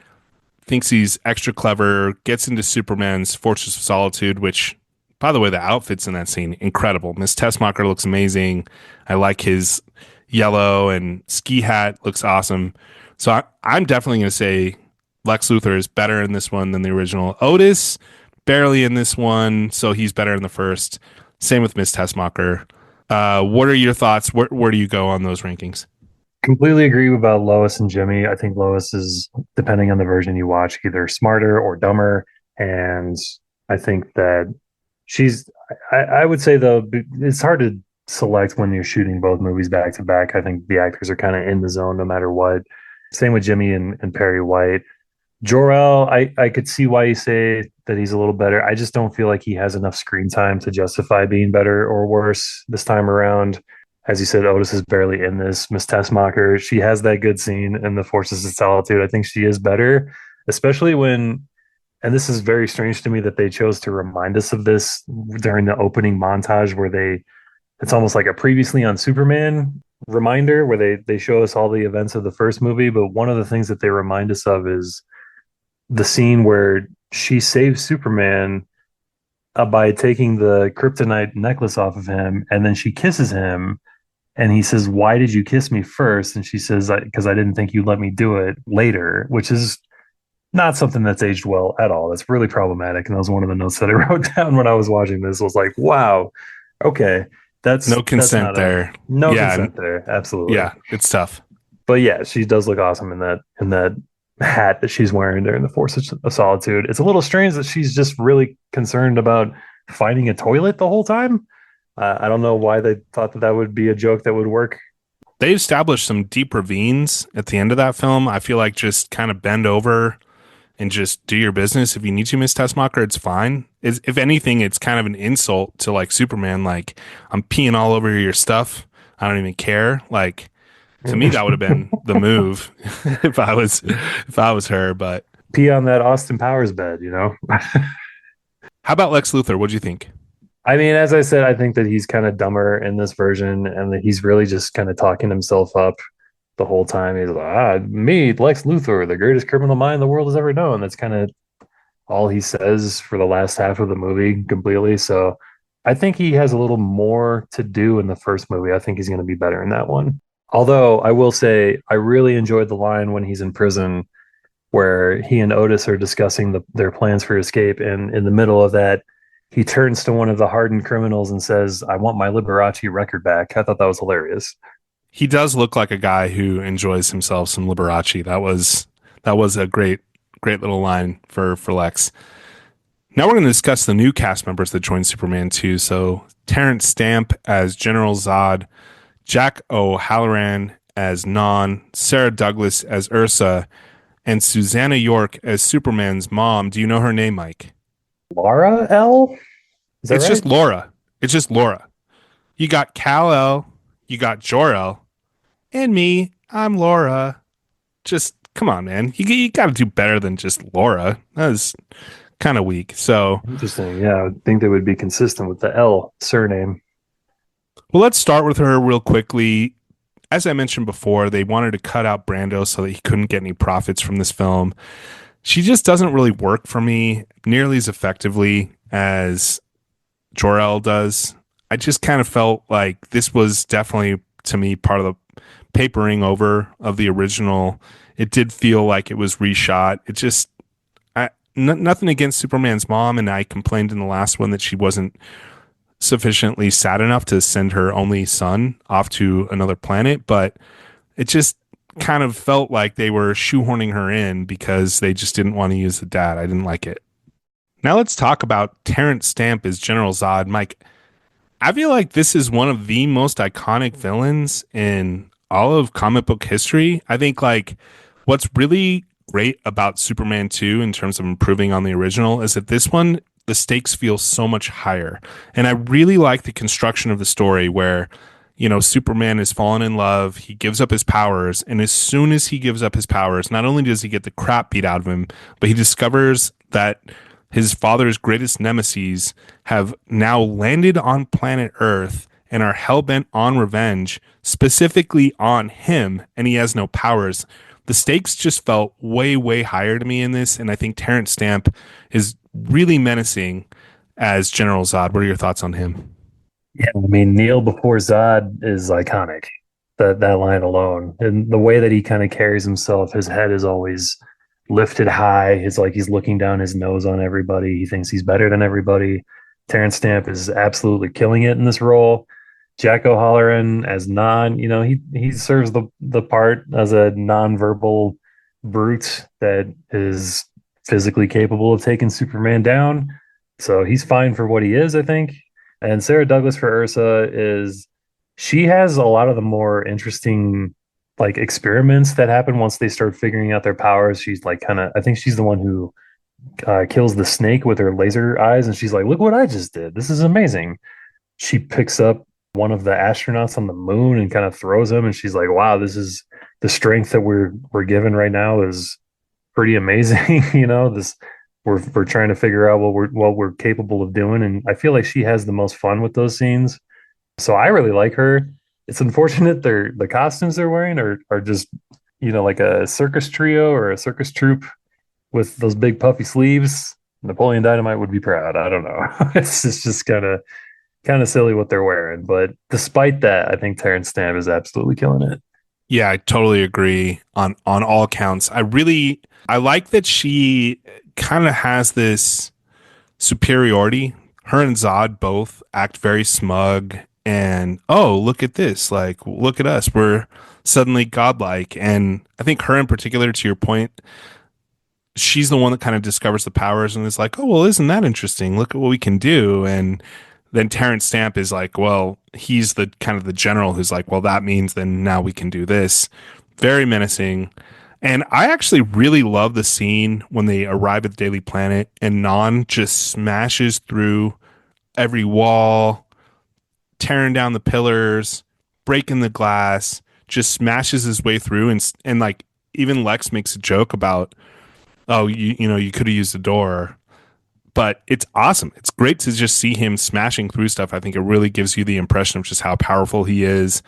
thinks he's extra clever, gets into Superman's Fortress of Solitude, which, by the way, the outfits in that scene, incredible. Miss Tessmacher looks amazing. I like his yellow and ski hat, looks awesome. So I'm definitely going to say Lex Luthor is better in this one than the original. Otis, barely in this one, so he's better in the first. Same with Miss Tessmacher. What are your thoughts? Where do you go on those rankings? Completely agree about Lois and Jimmy. I think Lois is, depending on the version you watch, either smarter or dumber. And I think that I would say, though, it's hard to select when you're shooting both movies back to back. I think the actors are kind of in the zone no matter what. Same with Jimmy and Perry White. Jor-El, I could see why you say that he's a little better. I just don't feel like he has enough screen time to justify being better or worse this time around. As you said, Otis is barely in this. Miss Tessmacher, she has that good scene in the Forces of Solitude. I think she is better, especially when, and this is very strange to me that they chose to remind us of this during the opening montage where it's almost like a previously on Superman reminder where they show us all the events of the first movie. But one of the things that they remind us of is the scene where she saves Superman by taking the kryptonite necklace off of him, and then she kisses him, and he says, "Why did you kiss me first?" And she says, "Because I didn't think you'd let me do it later," which is not something that's aged well at all. That's really problematic, and that was one of the notes that I wrote down when I was watching this. Was like, "Wow, okay, No that's consent not a there. no Yeah, consent there, absolutely." yeah, it's tough. But yeah, she does look awesome in that hat that she's wearing during the Force of Solitude. It's a little strange that she's just really concerned about finding a toilet the whole time. I don't know why they thought that that would be a joke that would work. They established some deep ravines at the end of that film. I feel like just kind of bend over and just do your business. If you need to, Miss Tessmacher, it's fine. If anything, it's kind of an insult to like Superman. Like, I'm peeing all over your stuff. I don't even care. Like, to me, that would have been the move if I was her. But Pee on that Austin Powers bed, you know? how about Lex Luthor? What'd you think? I mean, as I said, I think that he's kind of dumber in this version and that he's really just kind of talking himself up the whole time. He's like, me, Lex Luthor, the greatest criminal mind the world has ever known. That's kind of all he says for the last half of the movie completely. So I think he has a little more to do in the first movie. I think he's going to be better in that one. Although I will say, I really enjoyed the line when he's in prison where he and Otis are discussing their plans for escape. And in the middle of that, he turns to one of the hardened criminals and says, "I want my Liberace record back." I thought that was hilarious. He does look like a guy who enjoys himself some Liberace. That was a great little line for Lex. Now we're going to discuss the new cast members that joined Superman 2. So Terrence Stamp as General Zod, Jack O'Halloran as Non, Sarah Douglas as Ursa, and Susanna York as Superman's mom. Do you know her name, Mike? Laura L? Is that It's right? just Laura. It's just Laura. You got Kal El, you got Jor El, and me. I'm Laura. Just come on, man. You got to do better than just Laura. That was kind of weak. So, Interesting. Yeah, I would think they would be consistent with the L surname. well, let's start with her real quickly. As I mentioned before, they wanted to cut out Brando so that he couldn't get any profits from this film. She just doesn't really work for me nearly as effectively as Jor-El does. I just kind of felt like this was definitely, to me, part of the papering over of the original. It did feel like it was reshot. It just, nothing against Superman's mom, and I complained in the last one that she wasn't sufficiently sad enough to send her only son off to another planet, but it just kind of felt like they were shoehorning her in because they just didn't want to use the dad. I didn't like it. Now let's talk about Terrence Stamp as General Zod. Mike, I feel like this is one of the most iconic villains in all of comic book history. I think like what's really great about Superman 2 in terms of improving on the original is that this one the stakes feel so much higher. And I really like the construction of the story where Superman has fallen in love, he gives up his powers, and as soon as he gives up his powers, not only does he get the crap beat out of him, but he discovers that his father's greatest nemesis have now landed on planet Earth and are hell-bent on revenge, specifically on him, and he has no powers. The stakes just felt way, way higher to me in this, and I think Terrence Stamp is really menacing as General Zod. What are your thoughts on him? Yeah, I mean, Neil before Zod is iconic. That line alone, and the way that he kind of carries himself, his head is always lifted high. It's like he's looking down his nose on everybody. He thinks he's better than everybody. Terrence Stamp is absolutely killing it in this role. Jack O'Halloran as Non, he serves the part as a nonverbal brute that is physically capable of taking Superman down. So he's fine for what he is, I think. And Sarah Douglas for Ursa is she has a lot of the more interesting like experiments that happen once they start figuring out their powers. She's like kind of I think she's the one who kills the snake with her laser eyes, and she's like, "Look what I just did! This is amazing." She picks up one of the astronauts on the moon and kind of throws him, and she's like, "Wow, this is the strength that we're given right now is pretty amazing." This we're trying to figure out what we're capable of doing, and I feel like she has the most fun with those scenes. So I really like her. It's unfortunate the costumes they're wearing are just like a circus trio or a circus troupe. with those big puffy sleeves, Napoleon Dynamite would be proud. I don't know. It's just kind of silly what they're wearing, but despite that, I think Terrence Stamp is absolutely killing it. Yeah, I totally agree on all counts. I like that she kind of has this superiority. Her and Zod both act very smug and oh, look at this. Like, look at us. We're suddenly godlike. And I think her in particular, to your point, she's the one that kind of discovers the powers and is like, oh, well, isn't that interesting? Look at what we can do. And then Terrence Stamp is like, well, he's the kind of the general who's like, well, that means then now we can do this. Very menacing. And I actually really love the scene when they arrive at the Daily Planet and Non just smashes through every wall, tearing down the pillars, breaking the glass, just smashes his way through. And like, even Lex makes a joke about, oh, you know, you could have used the door. But it's awesome. It's great to just see him smashing through stuff. I think it really gives you the impression of just how powerful he is.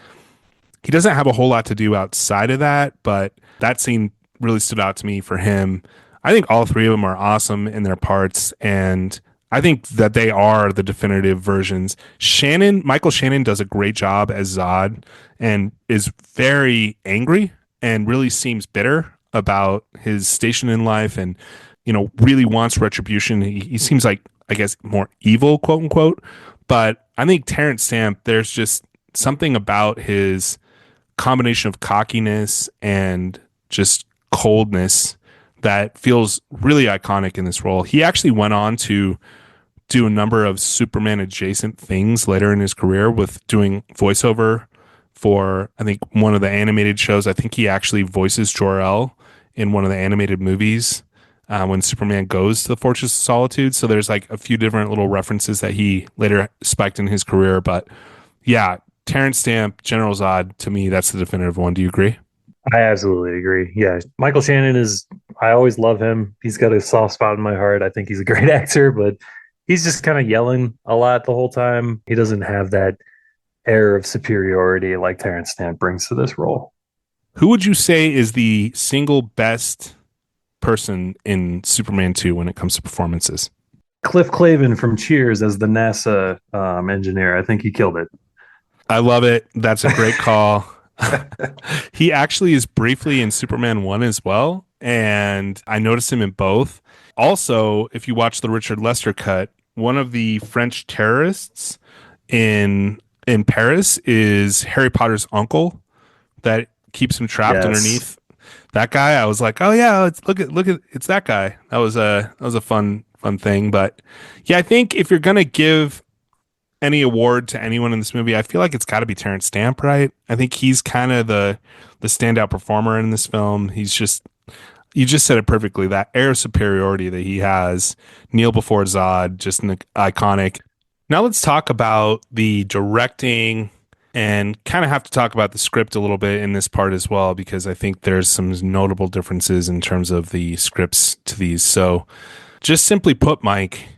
He doesn't have a whole lot to do outside of that, but that scene really stood out to me for him. I think all three of them are awesome in their parts, and I think that they are the definitive versions. Michael Shannon does a great job as Zod and is very angry and really seems bitter about his station in life and, you know, really wants retribution. He seems like, I guess, more evil, quote unquote. But I think Terrence Stamp, there's just something about his combination of cockiness and just coldness that feels really iconic in this role. He actually went on to do a number of Superman adjacent things later in his career with doing voiceover for, I think, one of the animated shows. I think he actually voices Jor-El in one of the animated movies when Superman goes to the Fortress of Solitude. So there's like a few different little references that he later spiked in his career. But yeah, Terrence Stamp, General Zod, to me, that's the definitive one. Do you agree? I absolutely agree. Yeah, Michael Shannon is. I always love him. He's got a soft spot in my heart. I think he's a great actor, but he's just kind of yelling a lot the whole time. He doesn't have that air of superiority like Terrence Stamp brings to this role. Who would you say is the single best person in Superman 2 when it comes to performances? Cliff Clavin from Cheers as the NASA engineer. I think he killed it. I love it. That's a great call. He actually is briefly in Superman 1 as well, and I noticed him in both. Also, if you watch the Richard Lester cut, one of the French terrorists in Paris is Harry Potter's uncle that keeps him trapped Yes. underneath. That guy, I was like, oh yeah, look at it's that guy. That was a fun thing. But yeah, I think if you're gonna give any award to anyone in this movie, I feel like it's got to be Terrence Stamp, right? I think he's kind of the standout performer in this film. He's just you just said it perfectly. That air of superiority that he has, Kneel Before Zod, just an iconic. Now let's talk about the directing and kind of have to talk about the script a little bit in this part as well because I think there's some notable differences in terms of the scripts to these. So, just simply put, Mike,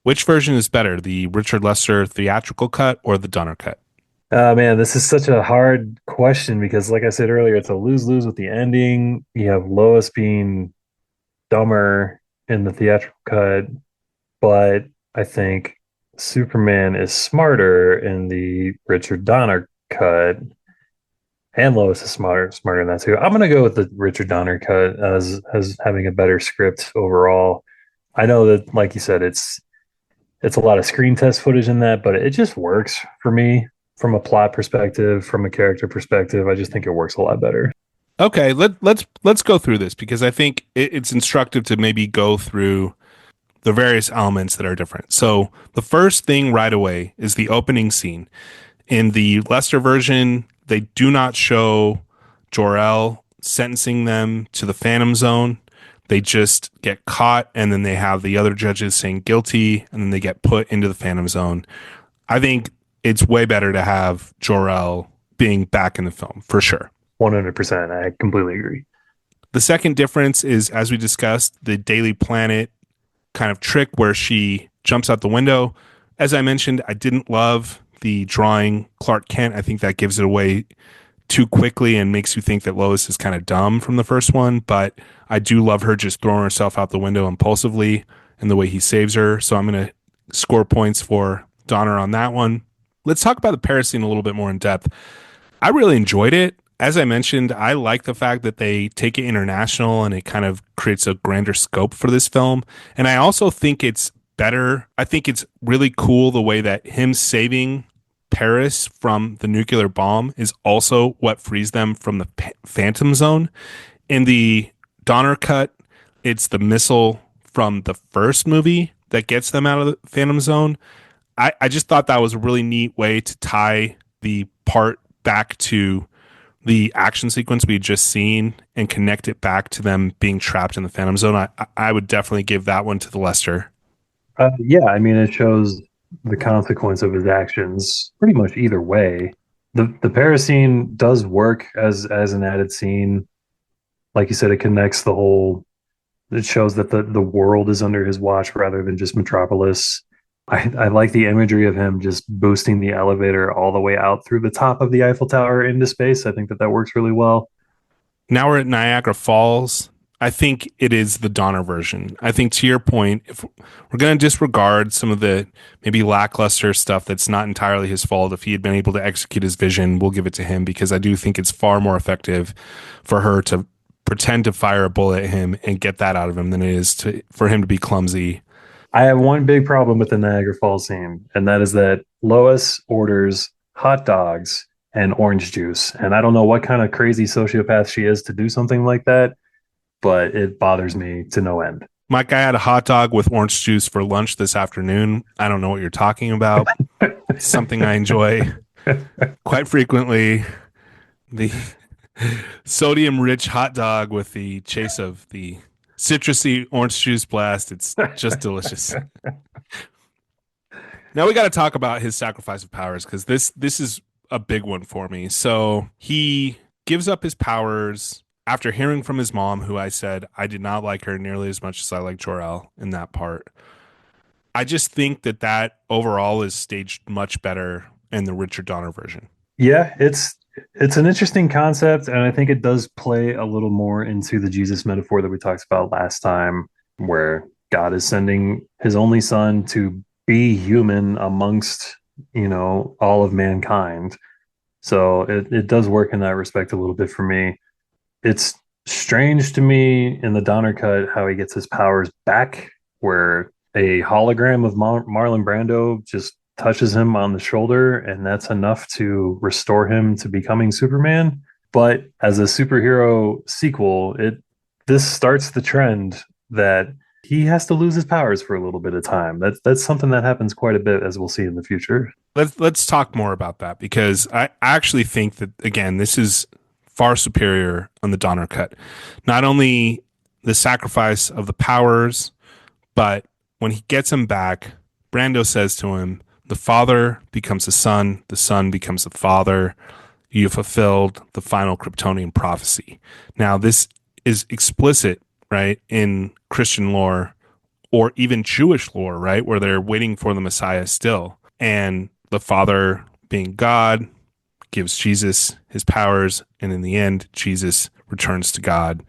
which version is better, the Richard Lester theatrical cut or the Donner cut? Man, this is such a hard question because, like I said earlier, it's a lose lose with the ending. You have Lois being dumber in the theatrical cut, but I think Superman is smarter in the Richard Donner cut, and Lois is smarter in that too. I'm gonna go with the Richard Donner cut as having a better script overall. I know that, like you said, it's a lot of screen test footage in that, but it just works for me from a plot perspective, from a character perspective. I just think it works a lot better. Okay, let's go through this because I think it's instructive to maybe go through the various elements that are different. So the first thing right away is the opening scene. In the Lester version, they do not show Jor-El sentencing them to the Phantom Zone. They just get caught, and then they have the other judges saying guilty, and then they get put into the Phantom Zone. I think it's way better to have Jor-El being back in the film, for sure. 100%. I completely agree. The second difference is, as we discussed, the Daily Planet kind of trick where she jumps out the window. As I mentioned, I didn't love the drawing Clark Kent. I think that gives it away too quickly and makes you think that Lois is kind of dumb from the first one, but I do love her just throwing herself out the window impulsively and the way he saves her. So I'm going to score points for Donner on that one. Let's talk about the Paris scene a little bit more in depth. I really enjoyed it. As I mentioned, I like the fact that they take it international and it kind of creates a grander scope for this film. And I also think it's better. I think it's really cool the way that him saving Paris from the nuclear bomb is also what frees them from the Phantom Zone. In the Donner cut, it's the missile from the first movie that gets them out of the Phantom Zone. I just thought that was a really neat way to tie the part back to the action sequence we had just seen and connect it back to them being trapped in the Phantom Zone. I would definitely give that one to the Lester. Yeah, I mean, it shows the consequence of his actions pretty much either way. The Paris scene does work as an added scene. Like you said, it connects the whole. It shows that the world is under his watch rather than just Metropolis. I like the imagery of him just boosting the elevator all the way out through the top of the Eiffel Tower into space. I think that works really well. Now we're at Niagara Falls. I think it is the Donner version. I think to your point, if we're going to disregard some of the maybe lackluster stuff that's not entirely his fault, if he had been able to execute his vision, we'll give it to him because I do think it's far more effective for her to pretend to fire a bullet at him and get that out of him than it is for him to be clumsy. I have one big problem with the Niagara Falls scene, and that is that Lois orders hot dogs and orange juice. And I don't know what kind of crazy sociopath she is to do something like that, but it bothers me to no end. Mike, I had a hot dog with orange juice for lunch this afternoon. I don't know what you're talking about. It's something I enjoy quite frequently. The sodium rich hot dog with the chase of the citrusy orange juice blast. It's just delicious. Now we got to talk about his sacrifice of powers because this is a big one for me. So he gives up his powers after hearing from his mom, who I said I did not like her nearly as much as I like Jor-El in that part. I just think that overall is staged much better in the Richard Donner version. Yeah, it's an interesting concept, and I think it does play a little more into the Jesus metaphor that we talked about last time, where God is sending his only son to be human amongst, all of mankind. So it does work in that respect a little bit for me. It's strange to me in the Donner cut how he gets his powers back, where a hologram of Marlon Brando just touches him on the shoulder, and that's enough to restore him to becoming Superman. But as a superhero sequel, this starts the trend that he has to lose his powers for a little bit of time. That's something that happens quite a bit, as we'll see in the future. Let's talk more about that because I actually think that again this is far superior on the Donner cut. Not only the sacrifice of the powers, but when he gets him back, Brando says to him, the father becomes the son becomes the father. You fulfilled the final Kryptonian prophecy. Now, this is explicit, right, in Christian lore or even Jewish lore, right, where they're waiting for the Messiah still. And the father, being God, gives Jesus his powers. And in the end, Jesus returns to God.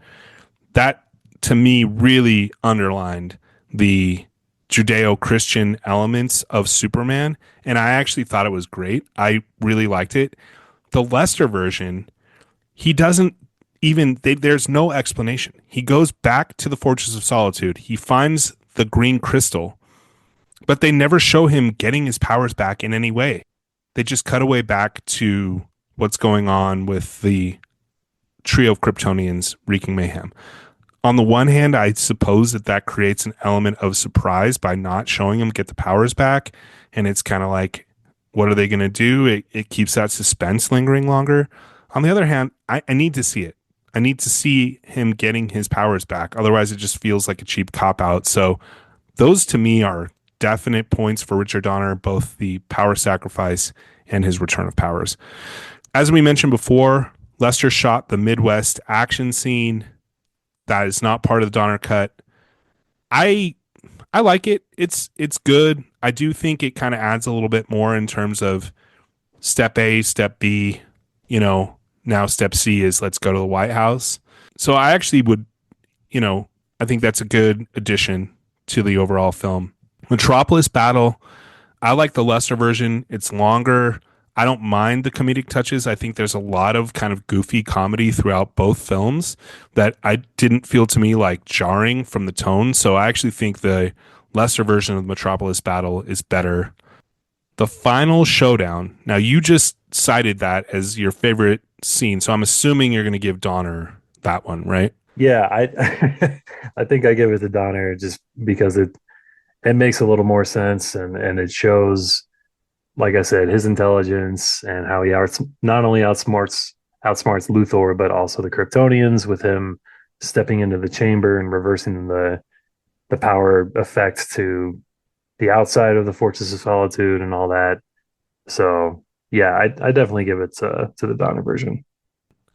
That, to me, really underlined the Judeo-Christian elements of Superman, and I actually thought it was great. I really liked it. The Lester version, he doesn't even, there's no explanation. He goes back to the Fortress of Solitude. He finds the green crystal, but they never show him getting his powers back in any way. They just cut away back to what's going on with the trio of Kryptonians wreaking mayhem. On the one hand, I suppose that creates an element of surprise by not showing him get the powers back. And it's kind of like, what are they going to do? It keeps that suspense lingering longer. On the other hand, I need to see it. I need to see him getting his powers back. Otherwise, it just feels like a cheap cop out. So those to me are definite points for Richard Donner, both the power sacrifice and his return of powers. As we mentioned before, Lester shot the Midwest action scene. That is not part of the Donner cut. I like it. It's good. I do think it kind of adds a little bit more in terms of step A, step B, now step C is let's go to the White House. So I actually would, you know, I think that's a good addition to the overall film. Metropolis Battle, I like the lesser version. It's longer. I don't mind the comedic touches. I think there's a lot of kind of goofy comedy throughout both films that I didn't feel to me like jarring from the tone. So I actually think the lesser version of Metropolis Battle is better. The final showdown. Now you just cited that as your favorite scene, so I'm assuming you're going to give Donner that one, right? Yeah, I I think I give it to Donner just because it makes a little more sense and it shows, like I said, his intelligence and how he not only outsmarts Luthor, but also the Kryptonians with him stepping into the chamber and reversing the power effect to the outside of the Fortress of Solitude and all that. So yeah, I definitely give it to the Donner version.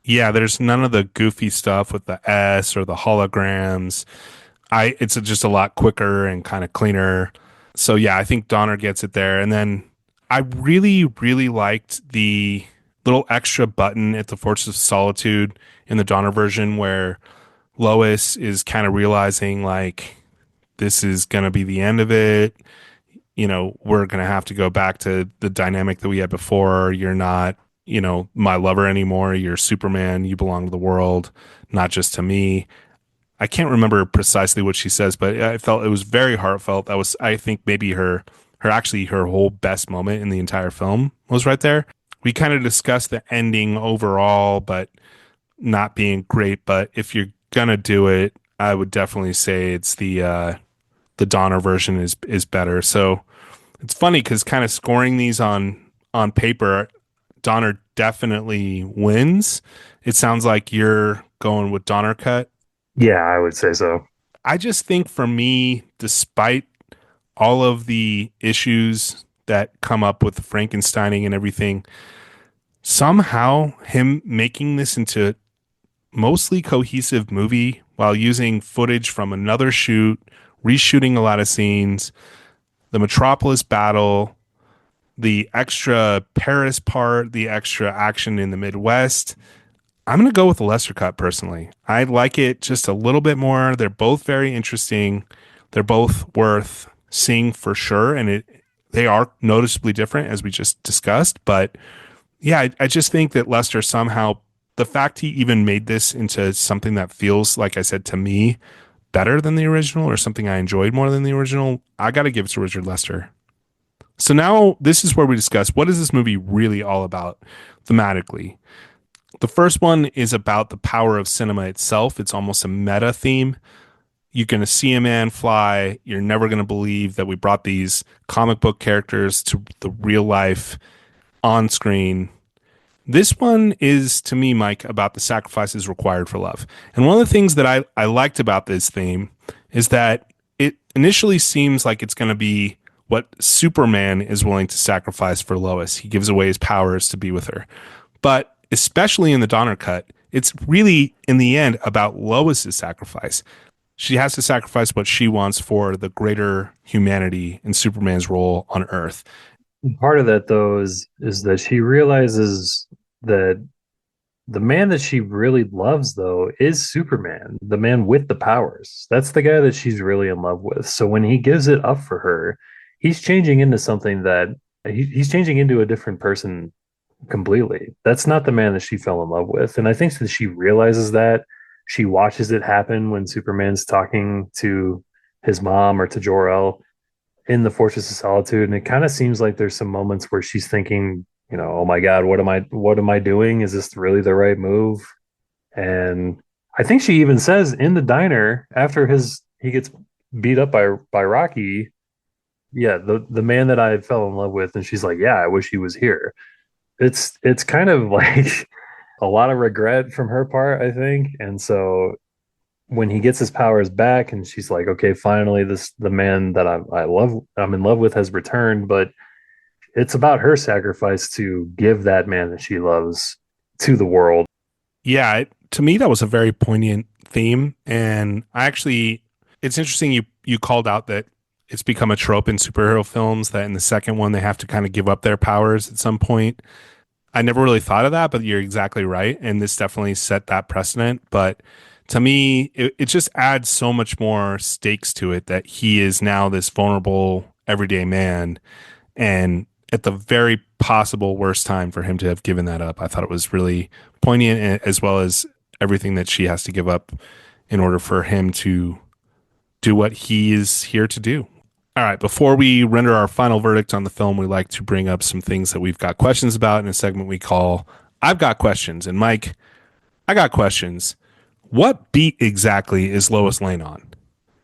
Yeah, there's none of the goofy stuff with the S or the holograms. I it's just a lot quicker and kind of cleaner. So yeah, I think Donner gets it there. And then I really liked the little extra button at the Fortress of Solitude in the Donner version where Lois is kind of realizing like this is going to be the end of it. You know, we're going to have to go back to the dynamic that we had before. You're not, you know, my lover anymore. You're Superman. You belong to the world, not just to me. I can't remember precisely what she says, but I felt it was very heartfelt. That was, I think, maybe her whole best moment in the entire film was right there. We kind of discussed the ending overall, but not being great. But if you're gonna do it, I would definitely say it's the Donner version is better. So it's funny because kind of scoring these on paper, Donner definitely wins. It sounds like you're going with Donner cut. Yeah, I would say so. I just think for me, despite all of the issues that come up with the Frankensteining and everything, somehow him making this into mostly cohesive movie while using footage from another shoot, reshooting a lot of scenes, the Metropolis battle, the extra Paris part, the extra action in the Midwest. I'm going to go with the lesser cut personally. I like it just a little bit more. They're both very interesting. They're both worth seeing for sure. And they are noticeably different as we just discussed. But yeah, I just think that Lester somehow, the fact he even made this into something that feels, like I said, to me, better than the original or something I enjoyed more than the original, I got to give it to Richard Lester. So now this is where we discuss what is this movie really all about thematically. The first one is about the power of cinema itself. It's almost a meta theme. You're going to see a man fly. You're never going to believe that we brought these comic book characters to the real life on screen. This one is, to me, Mike, about the sacrifices required for love. And one of the things that I liked about this theme is that it initially seems like it's going to be what Superman is willing to sacrifice for Lois. He gives away his powers to be with her. But especially in the Donner cut, it's really, in the end, about Lois's sacrifice. She has to sacrifice what she wants for the greater humanity in Superman's role on Earth. Part of that though is that she realizes that the man that she really loves though is Superman, the man with the powers. That's the guy that she's really in love with. So when he gives it up for her, he's changing into something that he's changing into a different person completely. That's not the man that she fell in love with. And I think that she realizes that she watches it happen when Superman's talking to his mom or to Jor-El in the Fortress of Solitude, and it kind of seems like there's some moments where she's thinking, you know, oh my God, what am I doing? Is this really the right move? And I think she even says in the diner after his he gets beat up by Rocky, yeah, the man that I fell in love with, and she's like, yeah, I wish he was here. It's kind of like a lot of regret from her part, I think, and so when he gets his powers back and she's like, okay, finally the man that I'm in love with has returned, but it's about her sacrifice to give that man that she loves to the world. Yeah, to me that was a very poignant theme, and I actually, it's interesting you called out that it's become a trope in superhero films that in the second one they have to kind of give up their powers at some point. I never really thought of that, but you're exactly right. And this definitely set that precedent. But to me, it just adds so much more stakes to it that he is now this vulnerable everyday man. And at the very possible worst time for him to have given that up, I thought it was really poignant, as well as everything that she has to give up in order for him to do what he is here to do. All right, before we render our final verdict on the film, we like to bring up some things that we've got questions about in a segment we call I've Got Questions. And Mike, I got questions. What beat exactly is Lois Lane on?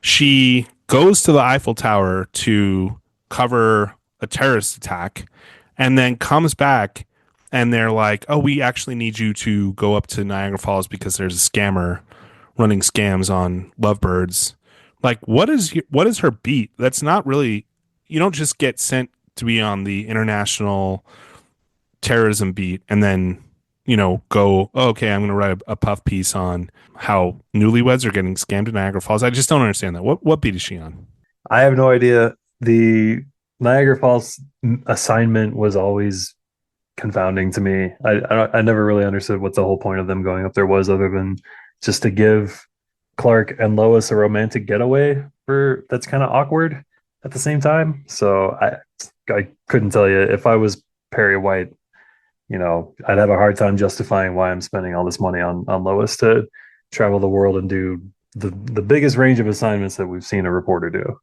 She goes to the Eiffel Tower to cover a terrorist attack and then comes back and they're like, "Oh, we actually need you to go up to Niagara Falls because there's a scammer running scams on lovebirds." Like, what is her beat? That's not really, you don't just get sent to be on the international terrorism beat and then, go, oh, okay, I'm going to write a puff piece on how newlyweds are getting scammed in Niagara Falls. I just don't understand that. What beat is she on? I have no idea. The Niagara Falls assignment was always confounding to me. I never really understood what the whole point of them going up there was, other than just to give Clark and Lois a romantic getaway for that's kind of awkward at the same time. So I couldn't tell you if I was Perry White. I'd have a hard time justifying why I'm spending all this money on Lois to travel the world and do the biggest range of assignments that we've seen a reporter do.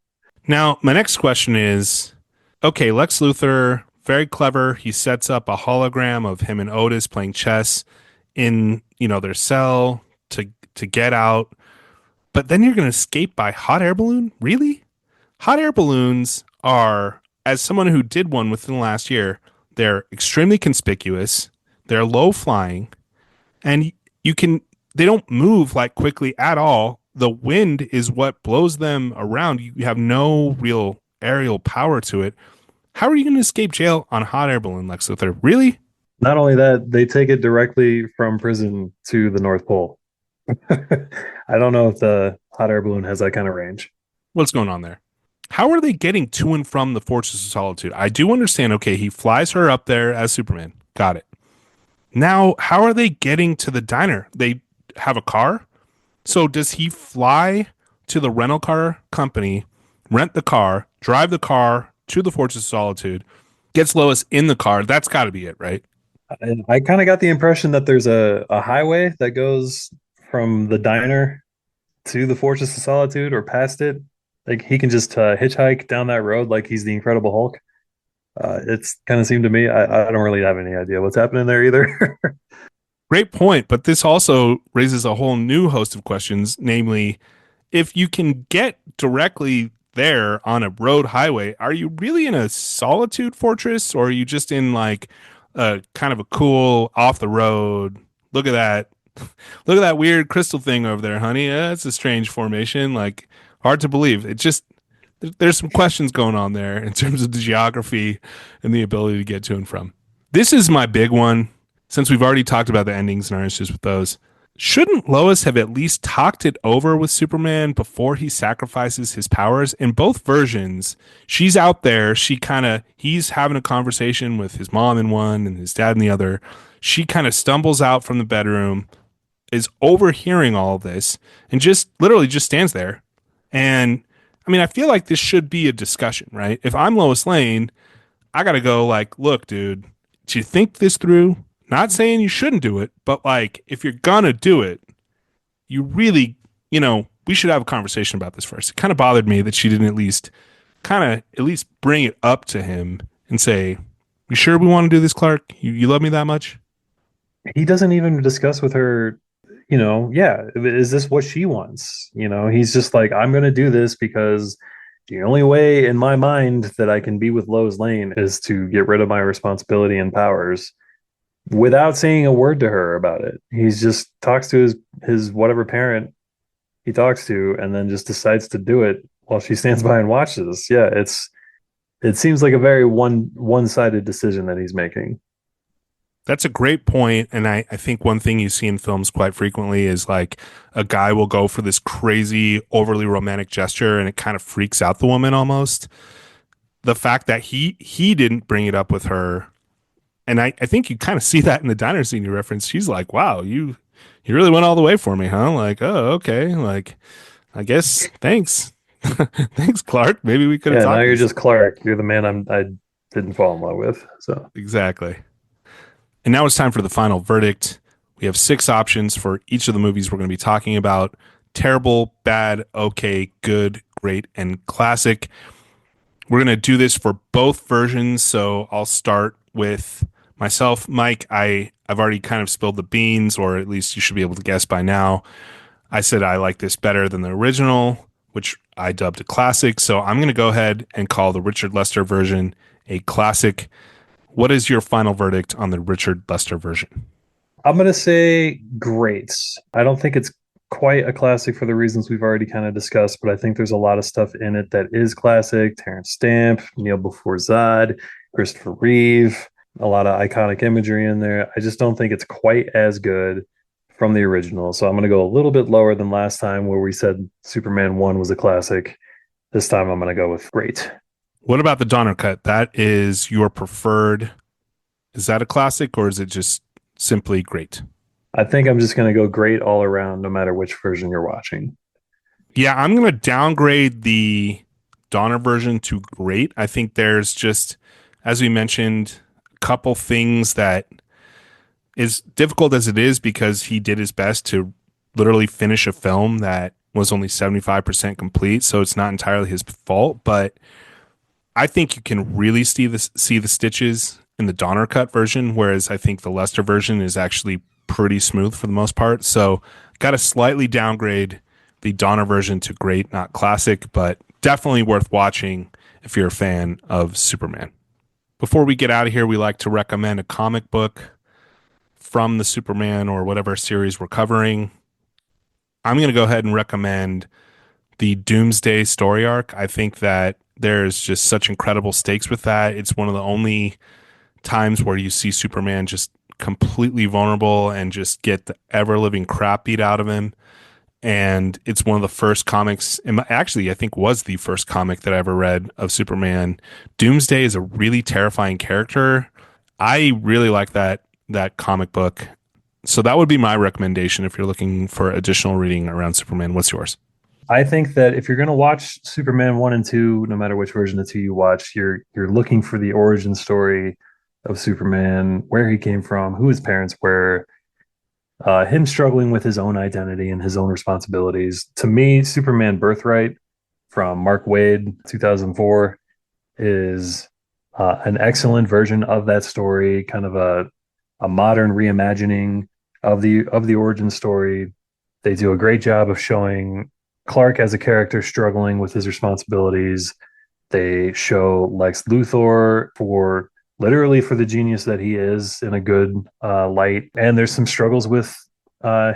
Now, my next question is, okay, Lex Luthor, very clever. He sets up a hologram of him and Otis playing chess in, their cell to get out. But then you're going to escape by hot air balloon? Really? Hot air balloons are, as someone who did one within the last year, they're extremely conspicuous. They're low flying, and you can they don't move like quickly at all. The wind is what blows them around. You have no real aerial power to it. How are you going to escape jail on a hot air balloon, Lex Luthor? Really? Not only that, they take it directly from prison to the North Pole. I don't know if the hot air balloon has that kind of range. What's going on there? How are they getting to and from the Fortress of Solitude? I do understand. Okay, he flies her up there as Superman. Got it. Now, how are they getting to the diner? They have a car? So does he fly to the rental car company, rent the car, drive the car to the Fortress of Solitude, gets Lois in the car? That's got to be it, right? And I kind of got the impression that there's a highway that goes from the diner to the Fortress of Solitude or past it. Like he can just hitchhike down that road like he's the Incredible Hulk. It's kind of seemed to me. I don't really have any idea what's happening there either. Great point. But this also raises a whole new host of questions, namely, if you can get directly there on a road highway, are you really in a solitude fortress or are you just in like a kind of a cool off the road? Look at that. Look at that weird crystal thing over there, honey. It's a strange formation. Like hard to believe. It just there's some questions going on there in terms of the geography and the ability to get to and from. This is my big one since we've already talked about the endings and our issues with those. Shouldn't Lois have at least talked it over with Superman before he sacrifices his powers? In both versions, she's out there. He's having a conversation with his mom in one and his dad in the other. She kind of stumbles out from the bedroom, is overhearing all of this, and just literally just stands there. And I mean, I feel like this should be a discussion, right? If I'm Lois Lane, I got to go like, look, dude, do you think this through? Not saying you shouldn't do it, but like, if you're gonna do it, you really, we should have a conversation about this first. It kind of bothered me that she didn't at least bring it up to him and say, "You sure we want to do this, Clark? You love me that much?" He doesn't even discuss with her, yeah, is this what she wants? He's just like, I'm going to do this because the only way in my mind that I can be with Lois Lane is to get rid of my responsibility and powers without saying a word to her about it. He's just talks to his whatever parent he talks to and then just decides to do it while she stands by and watches. Yeah, it seems like a very one-sided decision that he's making. That's a great point, and I think one thing you see in films quite frequently is like a guy will go for this crazy, overly romantic gesture, and it kind of freaks out the woman almost. The fact that he didn't bring it up with her And I think you kind of see that in the diner scene you referenced. She's like, wow, you really went all the way for me, huh? Like, oh, okay. Like, I guess thanks. Thanks, Clark. Maybe we could have Yeah, now talked you're this. just Clark. You're the man I didn't fall in love with. So Exactly. And now it's time for the final verdict. We have six options for each of the movies we're going to be talking about: terrible, bad, okay, good, great, and classic. We're going to do this for both versions. So I'll start with myself. Mike, I've already kind of spilled the beans, or at least you should be able to guess by now. I said I like this better than the original, which I dubbed a classic. So I'm going to go ahead and call the Richard Lester version a classic. What is your final verdict on the Richard Lester version? I'm gonna say great. I don't think it's quite a classic for the reasons we've already kind of discussed, but I think there's a lot of stuff in it that is classic. Terrence Stamp, Neil Before Zod, Christopher Reeve, a lot of iconic imagery in there. I just don't think it's quite as good from the original. So I'm gonna go a little bit lower than last time where we said Superman 1 was a classic. This time I'm gonna go with great. What about the Donner cut? That is your preferred. Is that a classic or is it just simply great? I think I'm just gonna go great all around, no matter which version you're watching. Yeah, I'm going to downgrade the Donner version to great. I think there's just, as we mentioned, a couple things that is difficult as it is because he did his best to literally finish a film that was only 75% complete. So it's not entirely his fault, but I think you can really see the stitches in the Donner cut version, whereas I think the Lester version is actually pretty smooth for the most part. So got to slightly downgrade the Donner version to great, not classic, but definitely worth watching if you're a fan of Superman. Before we get out of here, we like to recommend a comic book from the Superman or whatever series we're covering. I'm going to go ahead and recommend the Doomsday story arc. I think that there's just such incredible stakes with that. It's one of the only times where you see Superman just completely vulnerable and just get the ever living crap beat out of him. And it's one of the first comics, actually, I think was the first comic that I ever read of Superman. Doomsday is a really terrifying character. I really like that comic book. So that would be my recommendation if you're looking for additional reading around Superman. What's yours? I think that if you're going to watch Superman 1 and 2, no matter which version of 2 you watch, you're looking for the origin story of Superman, where he came from, who his parents were, him struggling with his own identity and his own responsibilities. To me, Superman Birthright from Mark Waid, 2004, is an excellent version of that story, kind of a modern reimagining of the origin story. They do a great job of showing Clark as a character struggling with his responsibilities. They show Lex Luthor for literally for the genius that he is in a good light. And there's some struggles with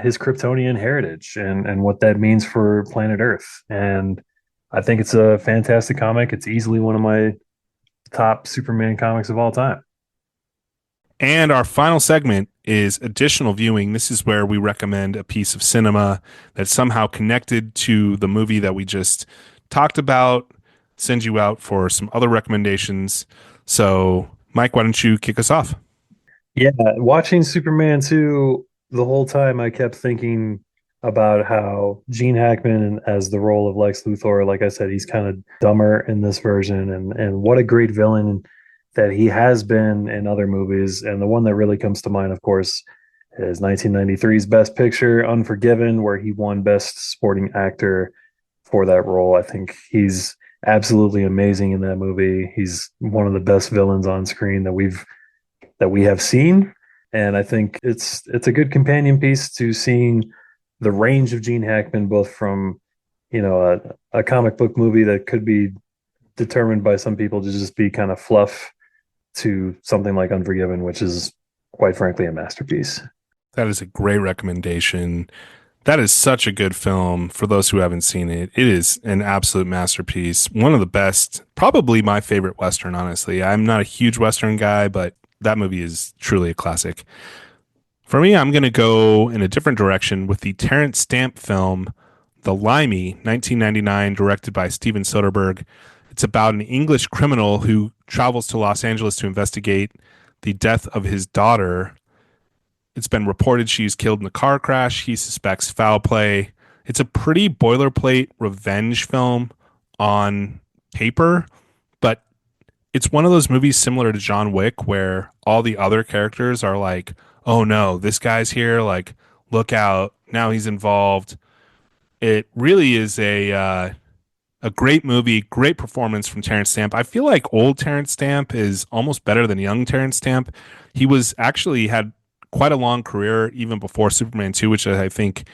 his Kryptonian heritage and what that means for planet Earth. And I think it's a fantastic comic. It's easily one of my top Superman comics of all time. And our final segment is additional viewing. This is where we recommend a piece of cinema that's somehow connected to the movie that we just talked about, send you out for some other recommendations. So, Mike, why don't you kick us off? Yeah, watching Superman 2, the whole time I kept thinking about how Gene Hackman as the role of Lex Luthor, like I said, he's kind of dumber in this version and what a great villain that he has been in other movies. And the one that really comes to mind, of course, is 1993's Best Picture, Unforgiven, where he won Best Supporting Actor for that role. I think he's absolutely amazing in that movie. He's one of the best villains on screen that we have seen, and I think it's a good companion piece to seeing the range of Gene Hackman, both from a comic book movie that could be determined by some people to just be kind of fluff to something like Unforgiven, which is quite frankly a masterpiece. That is a great recommendation. That is such a good film for those who haven't seen it. It is an absolute masterpiece. One of the best, probably my favorite Western, honestly. I'm not a huge Western guy, but that movie is truly a classic. For me, I'm going to go in a different direction with the Terrence Stamp film, The Limey, 1999, directed by Steven Soderbergh. It's about an English criminal who travels to Los Angeles to investigate the death of his daughter. It's been reported she's killed in a car crash. He suspects foul play. It's a pretty boilerplate revenge film on paper, but it's one of those movies similar to John Wick where all the other characters are like, oh no, this guy's here. Like, look out. Now he's involved. It really is a great movie, great performance from Terrence Stamp. I feel like old Terrence Stamp is almost better than young Terrence Stamp. He was actually had quite a long career even before Superman 2, which I think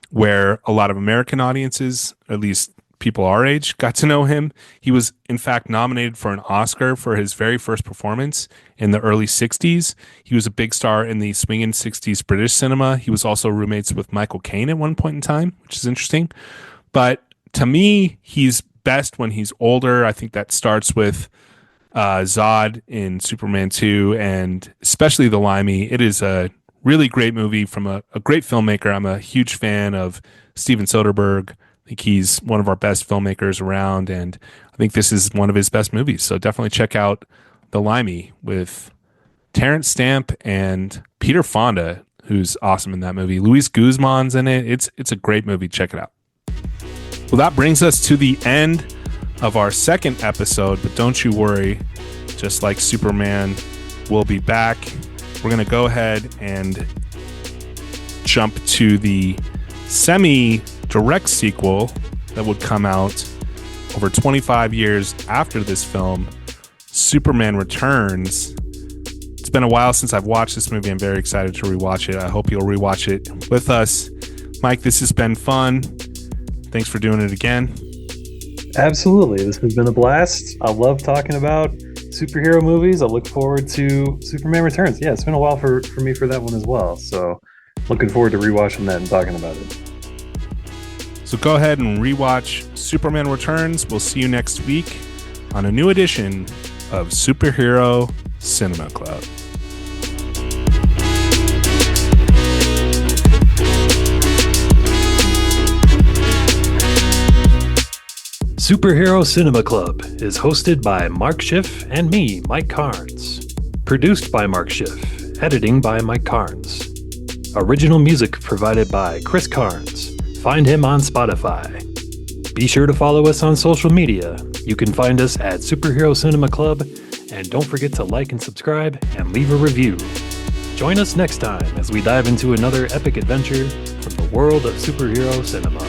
where a lot of American audiences, at least people our age, got to know him. He was, in fact, nominated for an Oscar for his very first performance in the early 60s. He was a big star in the swinging 60s British cinema. He was also roommates with Michael Caine at one point in time, which is interesting. But to me, he's best when he's older. I think that starts with Zod in Superman 2 and especially The Limey. It is a really great movie from a great filmmaker. I'm a huge fan of Steven Soderbergh. I think he's one of our best filmmakers around, and I think this is one of his best movies. So definitely check out The Limey with Terrence Stamp and Peter Fonda, who's awesome in that movie. Luis Guzman's in it. It's a great movie. Check it out. Well, that brings us to the end of our second episode, but don't you worry. Just like Superman, we'll be back. We're going to go ahead and jump to the semi-direct sequel that would come out over 25 years after this film, Superman Returns. It's been a while since I've watched this movie. I'm very excited to rewatch it. I hope you'll rewatch it with us. Mike, this has been fun. Thanks for doing it again. Absolutely. This has been a blast. I love talking about superhero movies. I look forward to Superman Returns. Yeah, it's been a while for me for that one as well. So looking forward to rewatching that and talking about it. So go ahead and rewatch Superman Returns. We'll see you next week on a new edition of Superhero Cinema Club. Superhero Cinema Club is hosted by Mark Schiff and me, Mike Carnes. Produced by Mark Schiff. Editing by Mike Carnes. Original music provided by Chris Carnes. Find him on Spotify. Be sure to follow us on social media. You can find us at Superhero Cinema Club. And don't forget to like and subscribe and leave a review. Join us next time as we dive into another epic adventure from the world of superhero cinema.